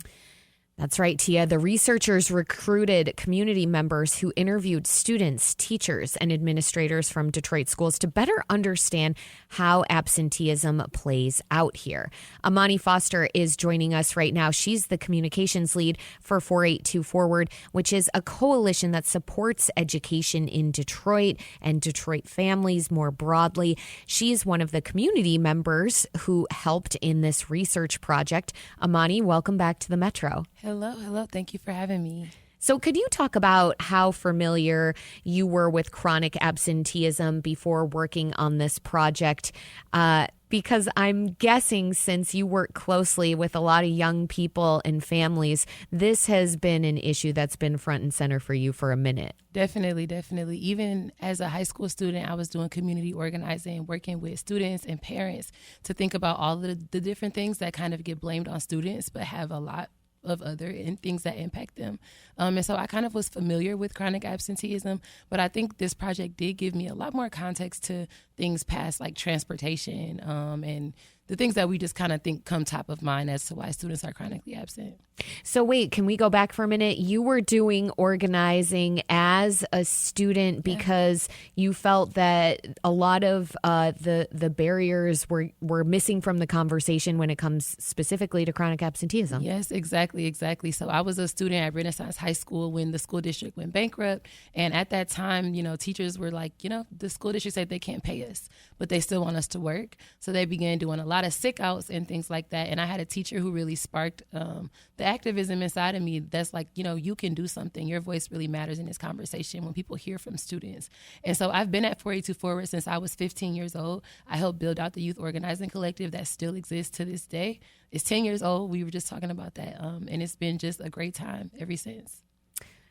That's right, Tia. The researchers recruited community members who interviewed students, teachers, and administrators from Detroit schools to better understand how absenteeism plays out here. Imani Foster is joining us right now. She's the communications lead for 482 Forward, which is a coalition that supports education in Detroit and Detroit families more broadly. She's one of the community members who helped in this research project. Imani, welcome back to the Metro. Hello. Thank you for having me. So could you talk about how familiar you were with chronic absenteeism before working on this project? Because I'm guessing since you work closely with a lot of young people and families, this has been an issue that's been front and center for you for a minute. Definitely. Even as a high school student, I was doing community organizing, working with students and parents to think about all of the different things that kind of get blamed on students, but have a lot of other things that impact them. And so I kind of was familiar with chronic absenteeism, but I think this project did give me a lot more context to things past like transportation and the things that we just kind of think come top of mind as to why students are chronically absent. So wait, can we go back for a minute? You were doing organizing as a student because you felt that a lot of the barriers were missing from the conversation when it comes specifically to chronic absenteeism. Yes, exactly. So I was a student at Renaissance High School when the school district went bankrupt. And at that time, teachers were like, the school district said they can't pay us, but they still want us to work. So they began doing a lot of sick outs and things like that. And I had a teacher who really sparked the activism inside of me that's like, you can do something. Your voice really matters in this conversation when people hear from students. And so I've been at 482 Forward since I was 15 years old. I helped build out the youth organizing collective that still exists to this day. It's 10 years old. We were just talking about that. And it's been just a great time ever since.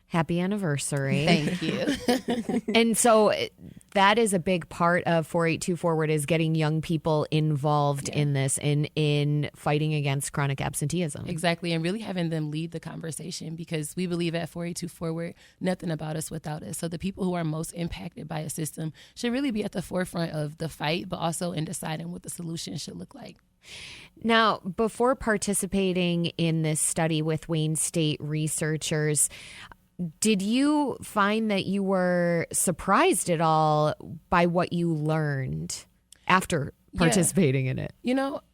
Happy anniversary. Thank you. And so that is a big part of 482 Forward is getting young people involved in this and in fighting against chronic absenteeism. Exactly. And really having them lead the conversation because we believe at 482 Forward, nothing about us without us. So the people who are most impacted by a system should really be at the forefront of the fight, but also in deciding what the solution should look like. Now, before participating in this study with Wayne State researchers, did you find that you were surprised at all by what you learned after participating in it?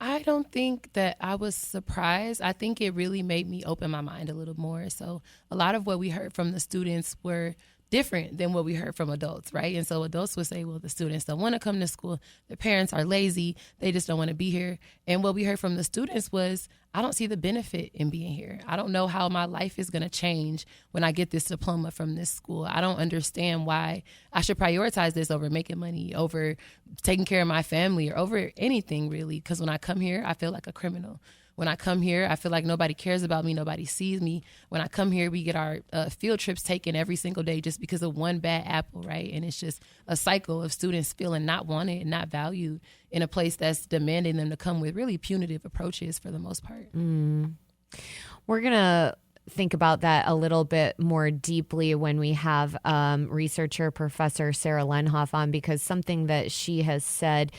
I don't think that I was surprised. I think it really made me open my mind a little more. So a lot of what we heard from the students were different than what we heard from adults, right? And so adults would say, well, the students don't want to come to school. Their parents are lazy. They just don't want to be here. And what we heard from the students was, I don't see the benefit in being here. I don't know how my life is going to change when I get this diploma from this school. I don't understand why I should prioritize this over making money, over taking care of my family, or over anything really. Because when I come here, I feel like a criminal. When I come here, I feel like nobody cares about me. Nobody sees me. When I come here, we get our field trips taken every single day just because of one bad apple, right? And it's just a cycle of students feeling not wanted and not valued in a place that's demanding them to come with really punitive approaches for the most part. We're going to think about that a little bit more deeply when we have researcher Professor Sarah Lenhoff on, because something that she has said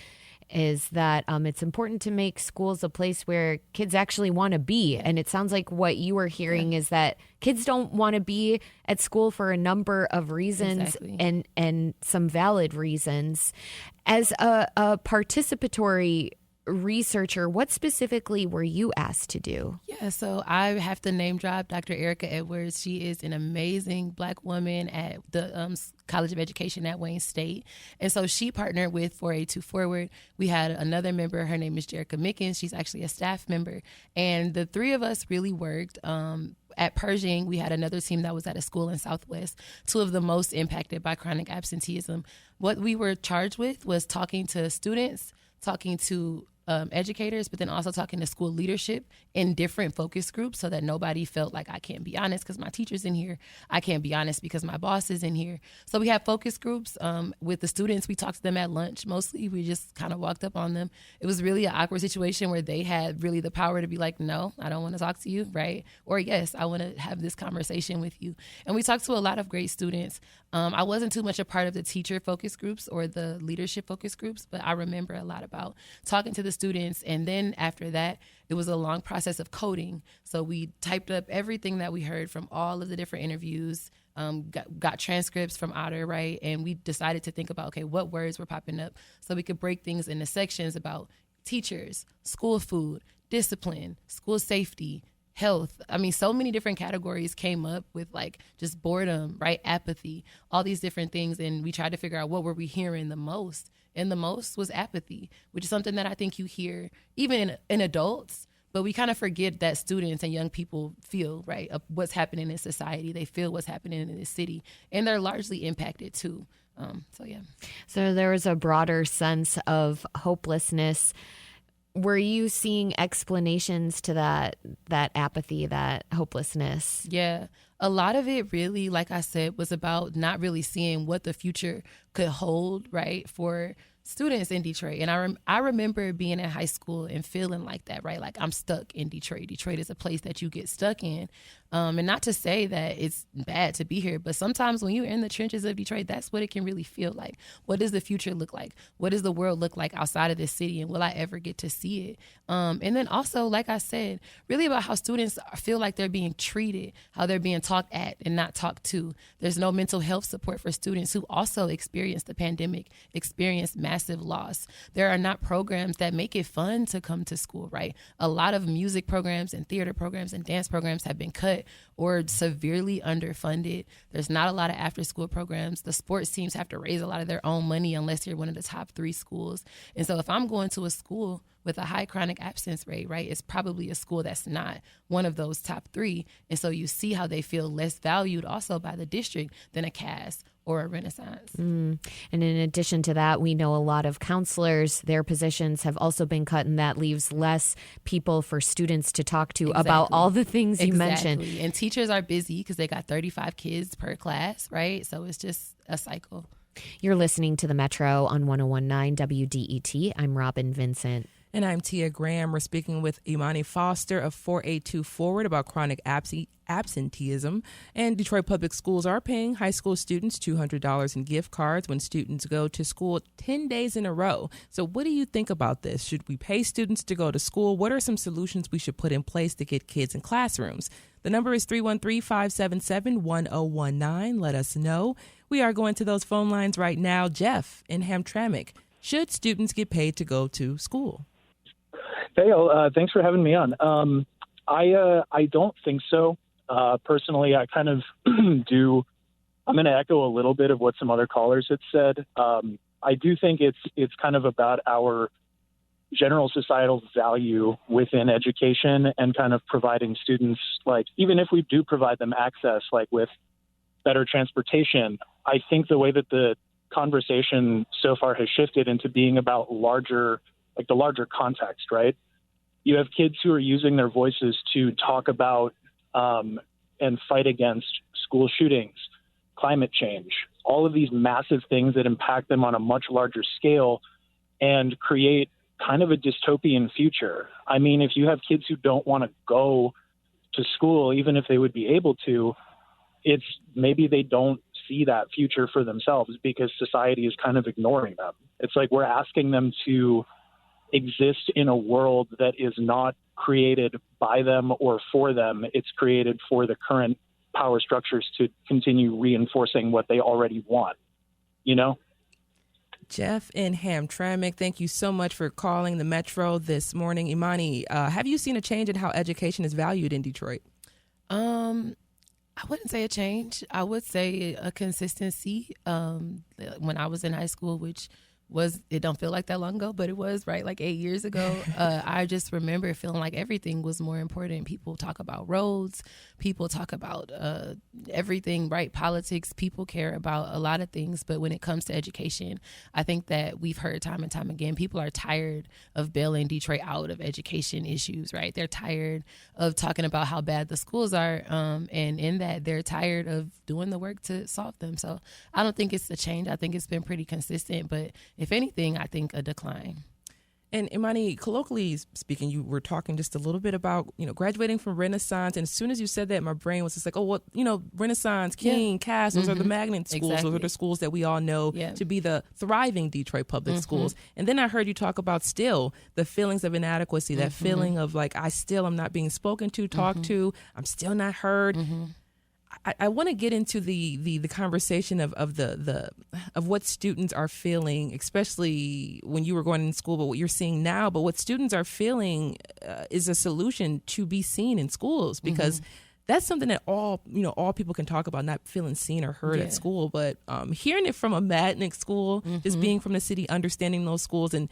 is that it's important to make schools a place where kids actually want to be. And it sounds like what you were hearing is that kids don't want to be at school for a number of reasons and some valid reasons. As a participatory researcher, what specifically were you asked to do? Yeah, so I have to name drop Dr. Erica Edwards. She is an amazing Black woman at the College of Education at Wayne State. And so she partnered with 482 Forward. We had another member, her name is Jerica Mickens. She's actually a staff member. And the three of us really worked. At Pershing, we had another team that was at a school in Southwest, two of the most impacted by chronic absenteeism. What we were charged with was talking to students, talking to educators, but then also talking to school leadership in different focus groups so that nobody felt like I can't be honest because my teacher's in here. I can't be honest because my boss is in here. So we had focus groups with the students. We talked to them at lunch mostly. We just kind of walked up on them. It was really an awkward situation where they had really the power to be like, no, I don't want to talk to you, right? Or yes, I want to have this conversation with you. And we talked to a lot of great students. I wasn't too much a part of the teacher focus groups or the leadership focus groups, but I remember a lot about talking to the students. And then after that, it was a long process of coding. So we typed up everything that we heard from all of the different interviews, got transcripts from Otter, right? And we decided to think about, okay, what words were popping up so we could break things into sections about teachers, school food, discipline, school safety, health. I mean, so many different categories came up with like just boredom, right? Apathy, all these different things. And we tried to figure out what were we hearing the most. And the most was apathy, which is something that I think you hear even in adults, but we kind of forget that students and young people feel, right, of what's happening in society. They feel what's happening in the city, and they're largely impacted too. So there was a broader sense of hopelessness. Were you seeing explanations to that apathy, that hopelessness? Yeah. A lot of it really, like I said, was about not really seeing what the future could hold, right, for students in Detroit. And I remember being in high school and feeling like that, right? Like I'm stuck in Detroit. Detroit is a place that you get stuck in. And not to say that it's bad to be here, but sometimes when you're in the trenches of Detroit, that's what it can really feel like. What does the future look like? What does the world look like outside of this city? And will I ever get to see it? And then also, like I said, really about how students feel like they're being treated, how they're being talked at and not talked to. There's no mental health support for students who also experienced the pandemic, experienced massive loss. There are not programs that make it fun to come to school, right? A lot of music programs and theater programs and dance programs have been cut or severely underfunded. There's not a lot of after-school programs. The sports teams have to raise a lot of their own money unless you're one of the top 3 schools. And so if I'm going to a school with a high chronic absence rate, right, it's probably a school that's not one of those top 3. And so you see how they feel less valued also by the district than a Cass or a Renaissance. And in addition to that, we know a lot of counselors, their positions have also been cut, and that leaves less people for students to talk to about all the things you mentioned. And teachers are busy because they got 35 kids per class, right? So it's just a cycle. You're listening to The Metro on 101.9 WDET. I'm Robin Vincent. And I'm Tia Graham. We're speaking with Imani Foster of 482 Forward about chronic absenteeism. And Detroit Public Schools are paying high school students $200 in gift cards when students go to school 10 days in a row. So what do you think about this? Should we pay students to go to school? What are some solutions we should put in place to get kids in classrooms? The number is 313-577-1019. Let us know. We are going to those phone lines right now. Jeff in Hamtramck. Should students get paid to go to school? Hey, thanks for having me on. I don't think so. Personally, I kind of do. I'm going to echo a little bit of what some other callers had said. I do think it's kind of about our general societal value within education and kind of providing students, like, even if we do provide them access, like with better transportation, I think the way that the conversation so far has shifted into being about the larger context, right? You have kids who are using their voices to talk about and fight against school shootings, climate change, all of these massive things that impact them on a much larger scale and create kind of a dystopian future. I mean, if you have kids who don't want to go to school, even if they would be able to, it's maybe they don't see that future for themselves because society is kind of ignoring them. It's like we're asking them to exist in a world that is not created by them or for them. It's created for the current power structures to continue reinforcing what they already want, you know? Jeff in Hamtramck, thank you so much for calling the Metro this morning. Imani, have you seen a change in how education is valued in Detroit? I wouldn't say a change. I would say a consistency. When I was in high school, which it don't feel like that long ago, but it was, right, like 8 years ago. I just remember feeling like everything was more important. People talk about roads. People talk about everything, right? Politics. People care about a lot of things. But when it comes to education, I think that we've heard time and time again, people are tired of bailing Detroit out of education issues, right? They're tired of talking about how bad the schools are. And in that, they're tired of doing the work to solve them. So I don't think it's a change. I think it's been pretty consistent. But if anything, I think a decline. And Imani, colloquially speaking, you were talking just a little bit about, graduating from Renaissance. And as soon as you said that, my brain was just like, Renaissance, King, Cass, those are the magnet schools. Exactly. Those are the schools that we all know to be the thriving Detroit public schools. And then I heard you talk about still the feelings of inadequacy, that feeling of like, I still am not being spoken to, talked to, I'm still not heard. I want to get into the conversation of what students are feeling, especially when you were going in school, but what you're seeing now. But what students are feeling is a solution to be seen in schools, because that's something that all people can talk about, not feeling seen or heard at school. But hearing it from a magnet school, just being from the city, understanding those schools and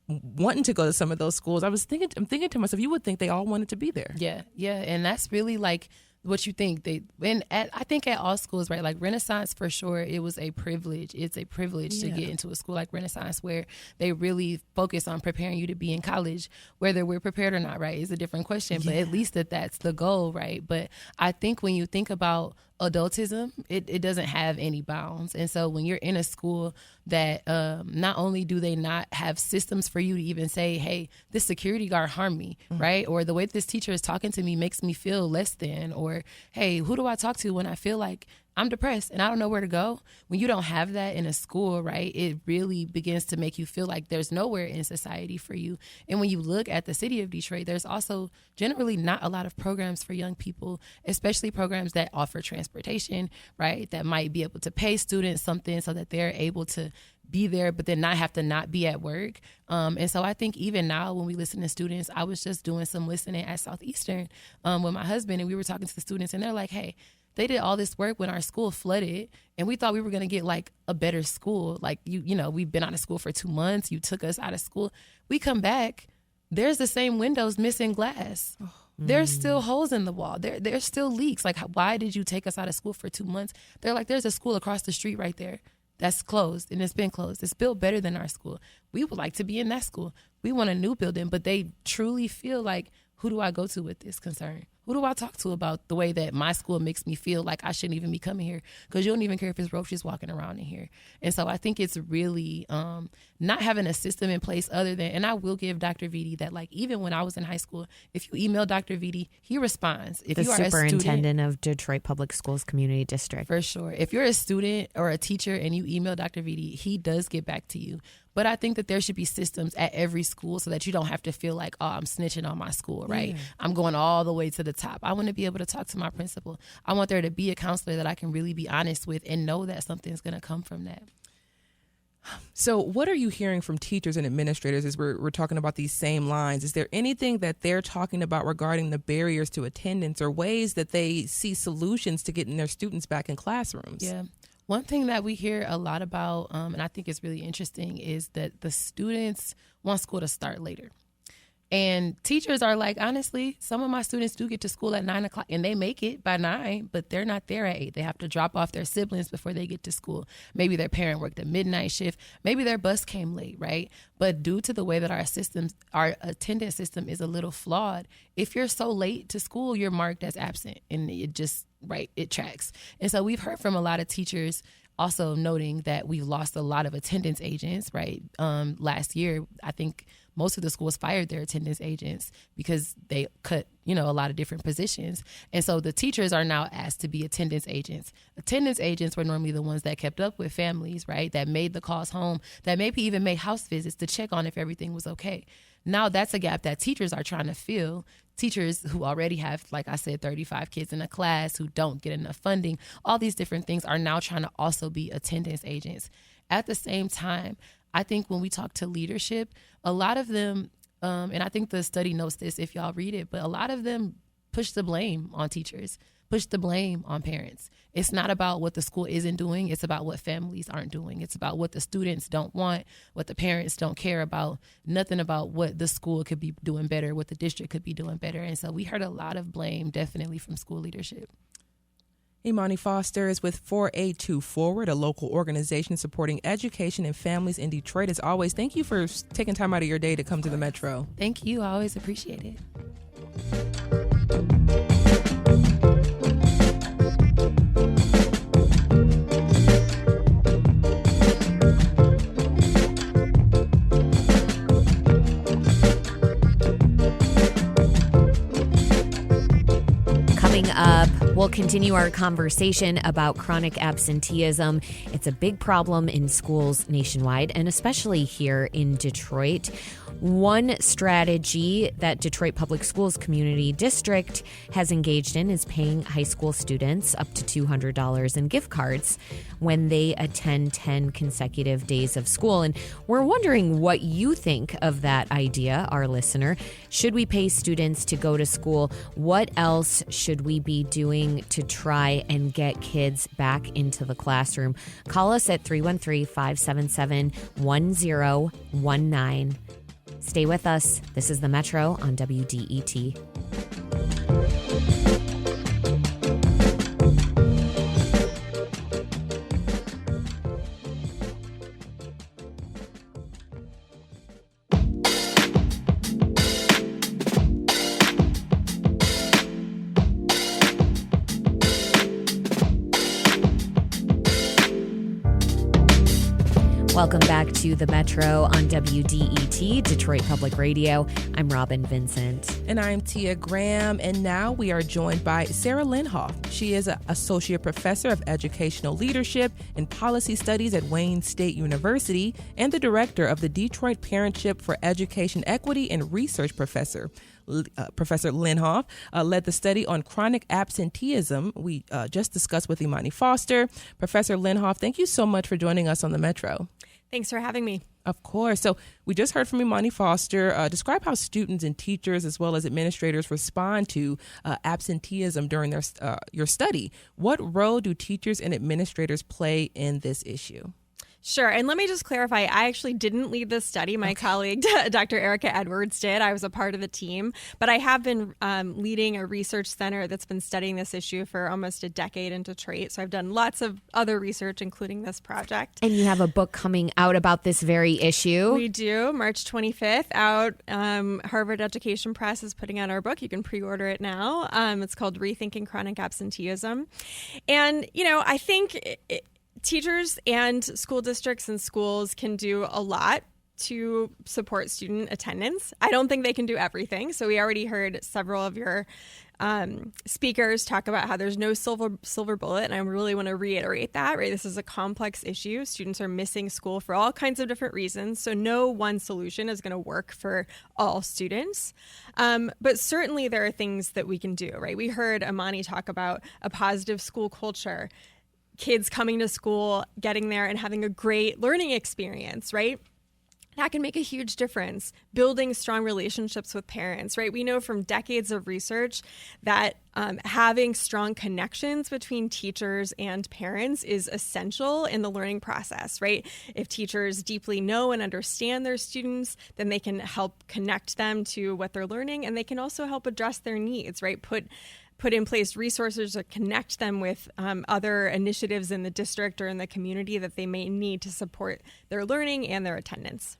wanting to go to some of those schools, I'm thinking to myself, you would think they all wanted to be there. Yeah, and that's really like what you think. I think at all schools, right? Like Renaissance, for sure, it was a privilege. It's a privilege to get into a school like Renaissance, where they really focus on preparing you to be in college. Whether we're prepared or not, right, is a different question. But at least that's the goal, right? But I think when you think about adultism, it doesn't have any bounds. And so when you're in a school that not only do they not have systems for you to even say, hey, this security guard harmed me, right? Or the way this teacher is talking to me makes me feel less than, or hey, who do I talk to when I feel like I'm depressed and I don't know where to go? When you don't have that in a school, right, it really begins to make you feel like there's nowhere in society for you. And when you look at the city of Detroit, there's also generally not a lot of programs for young people, especially programs that offer transportation, right, that might be able to pay students something so that they're able to be there, but then not have to not be at work. And so I think even now when we listen to students, I was just doing some listening at Southeastern with my husband, and we were talking to the students, and they're like, hey, they did all this work when our school flooded, and we thought we were going to get like a better school. Like, we've been out of school for 2 months. You took us out of school. We come back, there's the same windows missing glass. There's still holes in the wall. There's still leaks. Like, why did you take us out of school for 2 months? They're like, there's a school across the street right there that's closed, and it's been closed. It's built better than our school. We would like to be in that school. We want a new building, but they truly feel like, who do I go to with this concern? Who do I talk to about the way that my school makes me feel like I shouldn't even be coming here? Because you don't even care if it's roaches walking around in here. And so I think it's really not having a system in place other than, and I will give Dr. Vitti that, like, even when I was in high school, if you email Dr. Vitti, he responds. If the you are superintendent of Detroit Public Schools Community District. For sure. If you're a student or a teacher and you email Dr. Vitti, he does get back to you. But I think that there should be systems at every school so that you don't have to feel like, oh, I'm snitching on my school, right? Yeah. I'm going all the way to the top. I want to be able to talk to my principal. I want there to be a counselor that I can really be honest with and know that something's going to come from that. So what are you hearing from teachers and administrators as we're talking about these same lines? Is there anything that they're talking about regarding the barriers to attendance or ways that they see solutions to getting their students back in classrooms? Yeah. One thing that we hear a lot about, and I think is really interesting, is that the students want school to start later. And teachers are like, honestly, some of my students do get to school at 9 o'clock and they make it by 9, but they're not there at 8. They have to drop off their siblings before they get to school. Maybe their parent worked a midnight shift. Maybe their bus came late, right? But due to the way that our attendance system is a little flawed, if you're so late to school, you're marked as absent, and it just, right, it tracks. And so we've heard from a lot of teachers also noting that we've lost a lot of attendance agents, right? Last year, I think most of the schools fired their attendance agents because they cut, a lot of different positions. And so the teachers are now asked to be attendance agents. Attendance agents were normally the ones that kept up with families, right? That made the calls home, that maybe even made house visits to check on if everything was okay. Now that's a gap that teachers are trying to fill. Teachers who already have, like I said, 35 kids in a class, who don't get enough funding, all these different things are now trying to also be attendance agents. At the same time, I think when we talk to leadership, a lot of them, and I think the study notes this if y'all read it, but a lot of them push the blame on teachers, push the blame on parents. It's not about what the school isn't doing. It's about what families aren't doing. It's about what the students don't want, what the parents don't care about, nothing about what the school could be doing better, what the district could be doing better. And so we heard a lot of blame definitely from school leadership. Imani Foster is with 482 Forward, a local organization supporting education and families in Detroit. As always, thank you for taking time out of your day to come to the Metro. Thank you. I always appreciate it. Coming up, we'll continue our conversation about chronic absenteeism. It's a big problem in schools nationwide, and especially here in Detroit. One strategy that Detroit Public Schools Community District has engaged in is paying high school students up to $200 in gift cards when they attend 10 consecutive days of school. And we're wondering what you think of that idea, our listener. Should we pay students to go to school? What else should we be doing to try and get kids back into the classroom? Call us at 313-577-1019. Stay with us. This is the Metro on WDET. Welcome back to the Metro on WDET, Detroit Public Radio. I'm Robin Vincent. And I'm Tia Graham. And now we are joined by Sarah Lenhoff. She is an Associate Professor of Educational Leadership and Policy Studies at Wayne State University and the Director of the Detroit Parentship for Education Equity and Research Professor. Professor Lenhoff led the study on chronic absenteeism we just discussed with Imani Foster. Professor Lenhoff, thank you so much for joining us on the Metro. Thanks for having me. Of course. So we just heard from Imani Foster. Describe how students and teachers as well as administrators respond to absenteeism during your study. What role do teachers and administrators play in this issue? Sure. And let me just clarify, I actually didn't lead this study. My colleague, Dr. Erica Edwards, did. I was a part of the team. But I have been leading a research center that's been studying this issue for almost a decade in Detroit. So I've done lots of other research, including this project. And you have a book coming out about this very issue. We do. March 25th out. Harvard Education Press is putting out our book. You can pre-order it now. It's called Rethinking Chronic Absenteeism. And, I think teachers and school districts and schools can do a lot to support student attendance. I don't think they can do everything. So we already heard several of your speakers talk about how there's no silver bullet. And I really want to reiterate that, right? This is a complex issue. Students are missing school for all kinds of different reasons. So no one solution is going to work for all students. But certainly there are things that we can do, right? We heard Imani talk about a positive school culture, kids coming to school, getting there and having a great learning experience, right? That can make a huge difference. Building strong relationships with parents, right? We know from decades of research that having strong connections between teachers and parents is essential in the learning process, right? If teachers deeply know and understand their students, then they can help connect them to what they're learning, and they can also help address their needs, right? Put in place resources to connect them with other initiatives in the district or in the community that they may need to support their learning and their attendance.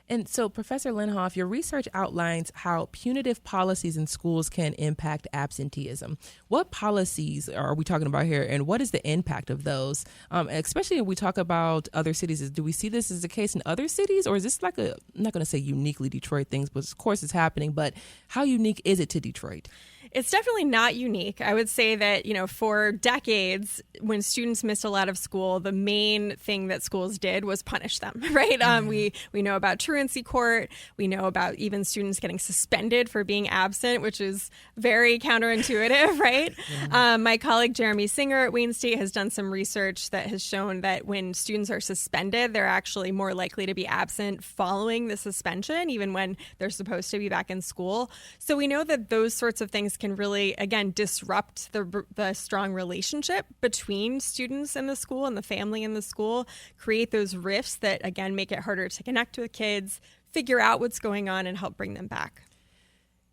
And so, Professor Lenhoff, your research outlines how punitive policies in schools can impact absenteeism. What policies are we talking about here, and what is the impact of those? Especially when we talk about other cities, do we see this as the case in other cities, or is this like I'm not going to say uniquely Detroit things, but of course it's happening, but how unique is it to Detroit? It's definitely not unique. I would say that, for decades, when students missed a lot of school, the main thing that schools did was punish them, right? We know about truancy court. We know about even students getting suspended for being absent, which is very counterintuitive, right? Yeah. My colleague Jeremy Singer at Wayne State has done some research that has shown that when students are suspended, they're actually more likely to be absent following the suspension, even when they're supposed to be back in school. So we know that those sorts of things can really, again, disrupt the strong relationship between students in the school and the family in the school, create those rifts that, again, make it harder to connect with kids, figure out what's going on, and help bring them back.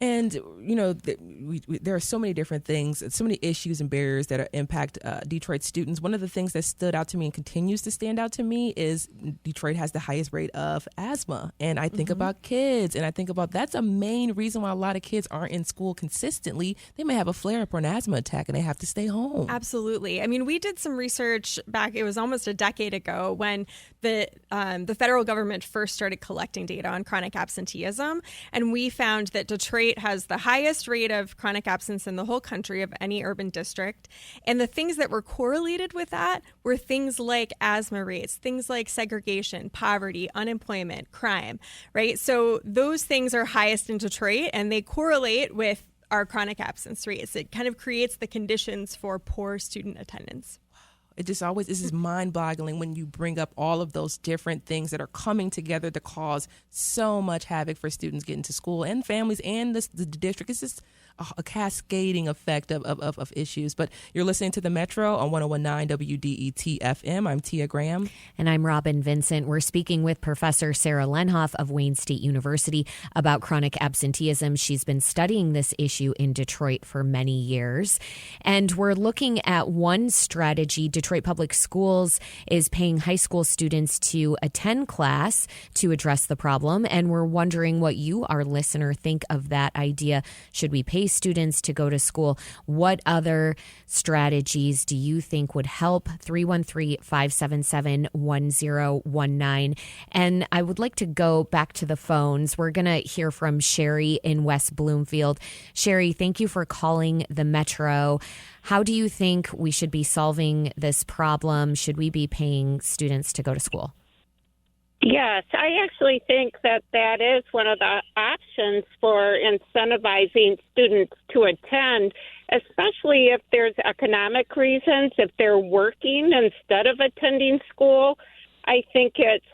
And, there are so many different things, so many issues and barriers that impact Detroit students. One of the things that stood out to me and continues to stand out to me is Detroit has the highest rate of asthma. And I think about kids, and I think about that's a main reason why a lot of kids aren't in school consistently. They may have a flare-up or an asthma attack, and they have to stay home. Absolutely. I mean, we did some research back, it was almost a decade ago, when the federal government first started collecting data on chronic absenteeism. And we found that Detroit has the highest rate of chronic absence in the whole country of any urban district. And the things that were correlated with that were things like asthma rates, things like segregation, poverty, unemployment, crime, right? So those things are highest in Detroit, and they correlate with our chronic absence rates. It kind of creates the conditions for poor student attendance. It just always is mind-boggling when you bring up all of those different things that are coming together to cause so much havoc for students getting to school and families and the district. It's just a cascading effect of issues. But you're listening to The Metro on 101.9 WDET FM. I'm Tia Graham. And I'm Robin Vincent. We're speaking with Professor Sarah Lenhoff of Wayne State University about chronic absenteeism. She's been studying this issue in Detroit for many years. And we're looking at one strategy. Detroit Public Schools is paying high school students to attend class to address the problem. And we're wondering what you, our listener, think of that idea. Should we pay students to go to school? What other strategies do you think would help? 313-577-1019. And I would like to go back to the phones. We're going to hear from Sherry in West Bloomfield. Sherry, thank you for calling the Metro. How do you think we should be solving this problem? Should we be paying students to go to school? Yes, I actually think that is one of the options for incentivizing students to attend, especially if there's economic reasons, if they're working instead of attending school. I think it's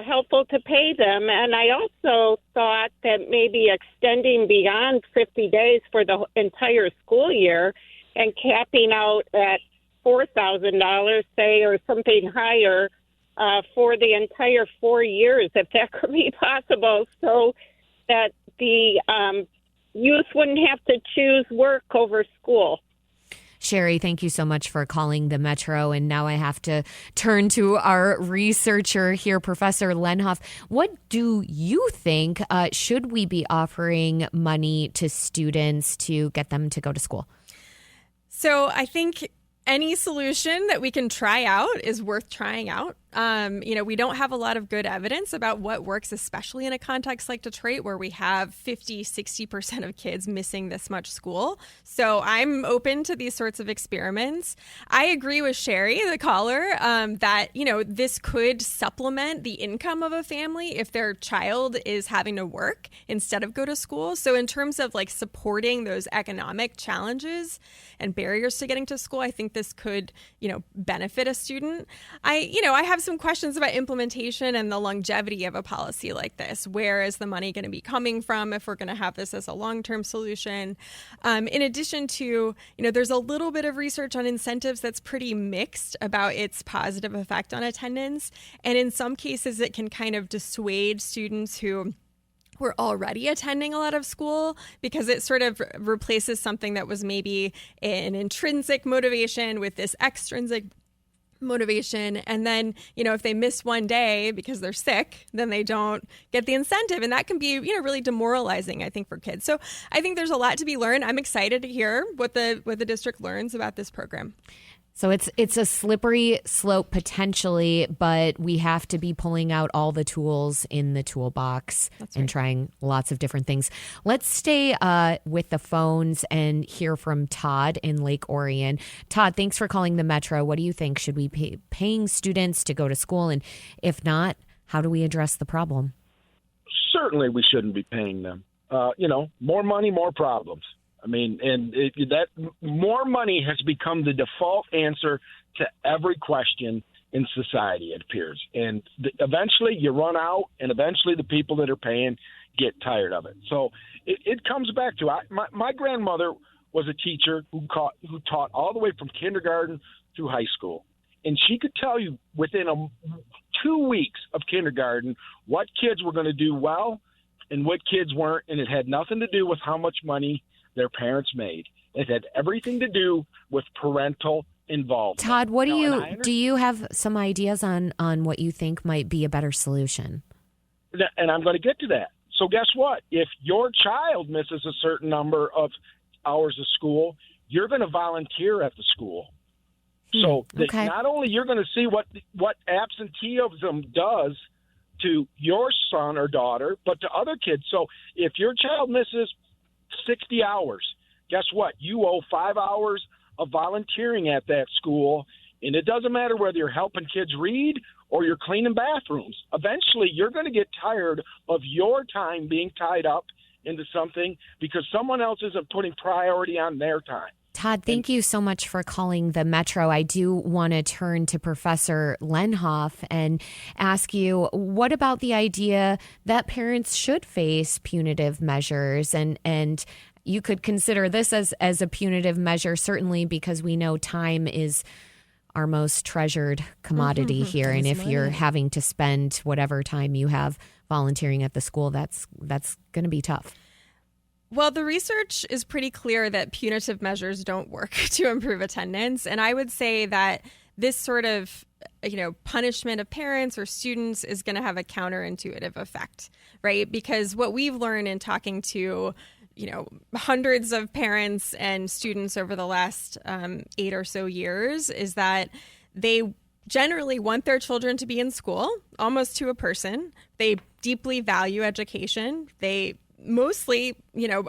helpful to pay them. And I also thought that maybe extending beyond 50 days for the entire school year and capping out at $4,000, say, or something higher, for the entire 4 years, if that could be possible, so that the youth wouldn't have to choose work over school. Sherry, thank you so much for calling the Metro. And now I have to turn to our researcher here, Professor Lenhoff. What do you think? Should we be offering money to students to get them to go to school? So I think any solution that we can try out is worth trying out. We don't have a lot of good evidence about what works, especially in a context like Detroit, where we have 50-60% of kids missing this much school. So I'm open to these sorts of experiments. I agree with Sherry, the caller, that, this could supplement the income of a family if their child is having to work instead of go to school. So in terms of supporting those economic challenges and barriers to getting to school, I think this could, benefit a student. I have some questions about implementation and the longevity of a policy like this. Where is the money going to be coming from if we're going to have this as a long-term solution? In addition to, there's a little bit of research on incentives that's pretty mixed about its positive effect on attendance. And in some cases, it can kind of dissuade students who were already attending a lot of school because it sort of replaces something that was maybe an intrinsic motivation with this extrinsic motivation. And then, if they miss one day because they're sick, then they don't get the incentive. And that can be, really demoralizing, I think, for kids. So I think there's a lot to be learned. I'm excited to hear what the district learns about this program. So it's a slippery slope potentially, but we have to be pulling out all the tools in the toolbox and trying lots of different things. Let's stay with the phones and hear from Todd in Lake Orion. Todd, thanks for calling the Metro. What do you think? Should we be paying students to go to school? And if not, how do we address the problem? Certainly we shouldn't be paying them. More money, more problems. I mean, and that more money has become the default answer to every question in society, it appears. And eventually you run out, and eventually the people that are paying get tired of it. So it comes back to my grandmother was a teacher who taught all the way from kindergarten through high school. And she could tell you within 2 weeks of kindergarten what kids were going to do well and what kids weren't. And it had nothing to do with how much money their parents made. It had everything to do with parental involvement. Todd, do you have some ideas on what you think might be a better solution? And I'm going to get to that. So guess what? If your child misses a certain number of hours of school, you're going to volunteer at the school. So that not only you're going to see what absenteeism does to your son or daughter, but to other kids. So if your child misses 60 hours, guess what? You owe 5 hours of volunteering at that school, and it doesn't matter whether you're helping kids read or you're cleaning bathrooms. Eventually, you're going to get tired of your time being tied up into something because someone else isn't putting priority on their time. Todd, thank you so much for calling the Metro. I do want to turn to Professor Lenhoff and ask you, what about the idea that parents should face punitive measures? And you could consider this as a punitive measure, certainly because we know time is our most treasured commodity here. And if you're having to spend whatever time you have volunteering at the school, that's going to be tough. Well, the research is pretty clear that punitive measures don't work to improve attendance. And I would say that this sort of, punishment of parents or students is going to have a counterintuitive effect, right? Because what we've learned in talking to, hundreds of parents and students over the last 8 or so years is that they generally want their children to be in school, almost to a person. They deeply value education. They mostly,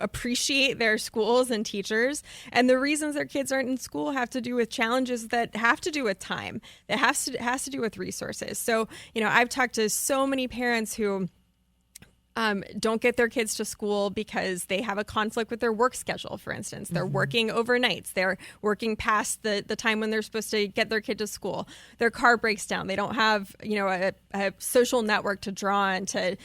appreciate their schools and teachers. And the reasons their kids aren't in school have to do with challenges that have to do with time, that has to do with resources. So, I've talked to so many parents who don't get their kids to school because they have a conflict with their work schedule, for instance. They're working overnights. They're working past the time when they're supposed to get their kid to school. Their car breaks down. They don't have, a social network to draw on to,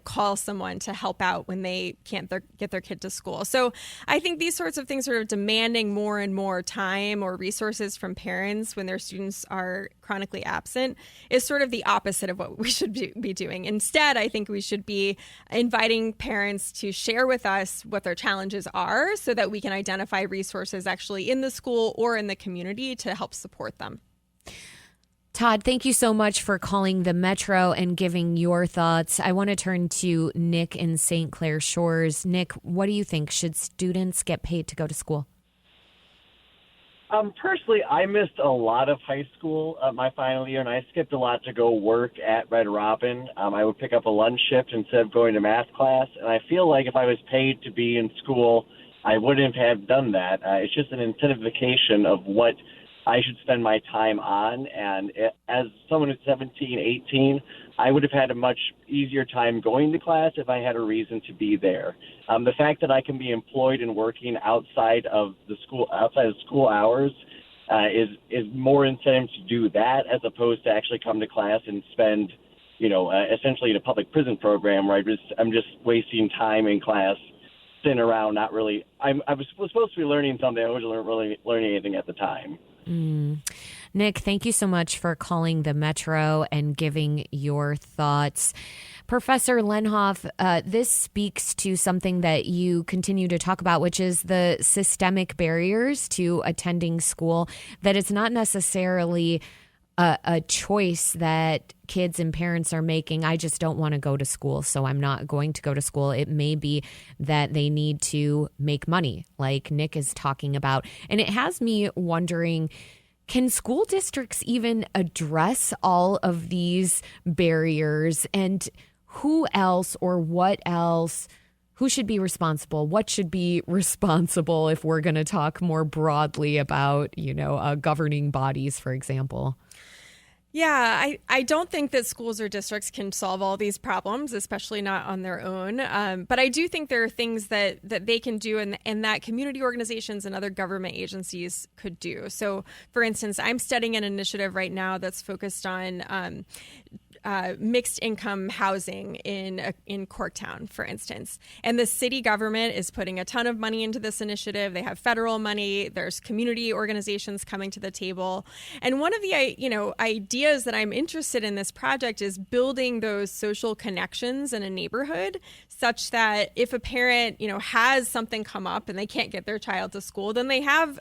call someone to help out when they can't get their kid to school. So I think these sorts of things sort of demanding more and more time or resources from parents when their students are chronically absent is sort of the opposite of what we should be doing. Instead, I think we should be inviting parents to share with us what their challenges are so that we can identify resources actually in the school or in the community to help support them. Todd, thank you so much for calling the Metro and giving your thoughts. I want to turn to Nick in St. Clair Shores. Nick, what do you think? Should students get paid to go to school? Personally, I missed a lot of high school my final year, and I skipped a lot to go work at Red Robin. I would pick up a lunch shift instead of going to math class, and I feel like if I was paid to be in school, I wouldn't have done that. It's just an incentivization of what I should spend my time on, and as someone who's 17, 18, I would have had a much easier time going to class if I had a reason to be there. The fact that I can be employed and working outside of school hours is more incentive to do that as opposed to actually come to class and spend, essentially in a public prison program where I'm just wasting time in class, sitting around, not really. I was supposed to be learning something. I wasn't really learning anything at the time. Nick, thank you so much for calling the Metro and giving your thoughts. Professor Lenhoff, this speaks to something that you continue to talk about, which is the systemic barriers to attending school, that it's not necessarily a choice that kids and parents are making. I just don't want to go to school, so I'm not going to go to school. It may be that they need to make money, like Nick is talking about. And it has me wondering, can school districts even address all of these barriers? And who else or what else? Who should be responsible? What should be responsible if we're going to talk more broadly about, governing bodies, for example? Yeah, I don't think that schools or districts can solve all these problems, especially not on their own. But I do think there are things that they can do and that community organizations and other government agencies could do. So, for instance, I'm studying an initiative right now that's focused on mixed income housing in Corktown, for instance. And the city government is putting a ton of money into this initiative. They have federal money. There's community organizations coming to the table. And one of the ideas that I'm interested in this project is building those social connections in a neighborhood such that if a parent, has something come up and they can't get their child to school, then they have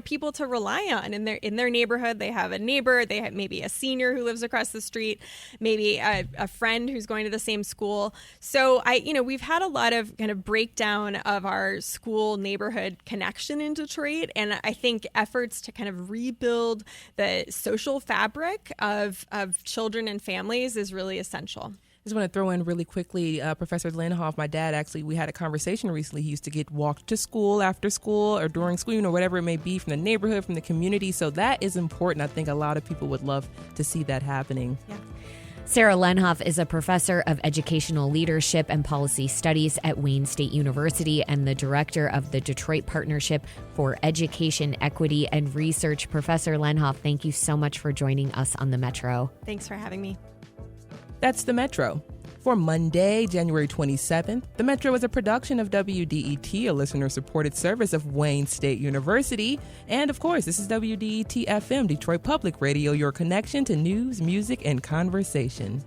people to rely on in their neighborhood. They have a neighbor, they have maybe a senior who lives across the street, maybe a friend who's going to the same school. So we've had a lot of kind of breakdown of our school neighborhood connection in Detroit. And I think efforts to kind of rebuild the social fabric of children and families is really essential. I just want to throw in really quickly, Professor Lenhoff, my dad, actually, we had a conversation recently. He used to get walked to school after school or during school, or whatever it may be, from the neighborhood, from the community. So that is important. I think a lot of people would love to see that happening. Yeah. Sarah Lenhoff is a professor of educational leadership and policy studies at Wayne State University and the director of the Detroit Partnership for Education, Equity, and Research. Professor Lenhoff, thank you so much for joining us on The Metro. Thanks for having me. That's The Metro. For Monday, January 27th, The Metro is a production of WDET, a listener-supported service of Wayne State University. And, of course, this is WDET-FM, Detroit Public Radio, your connection to news, music, and conversation.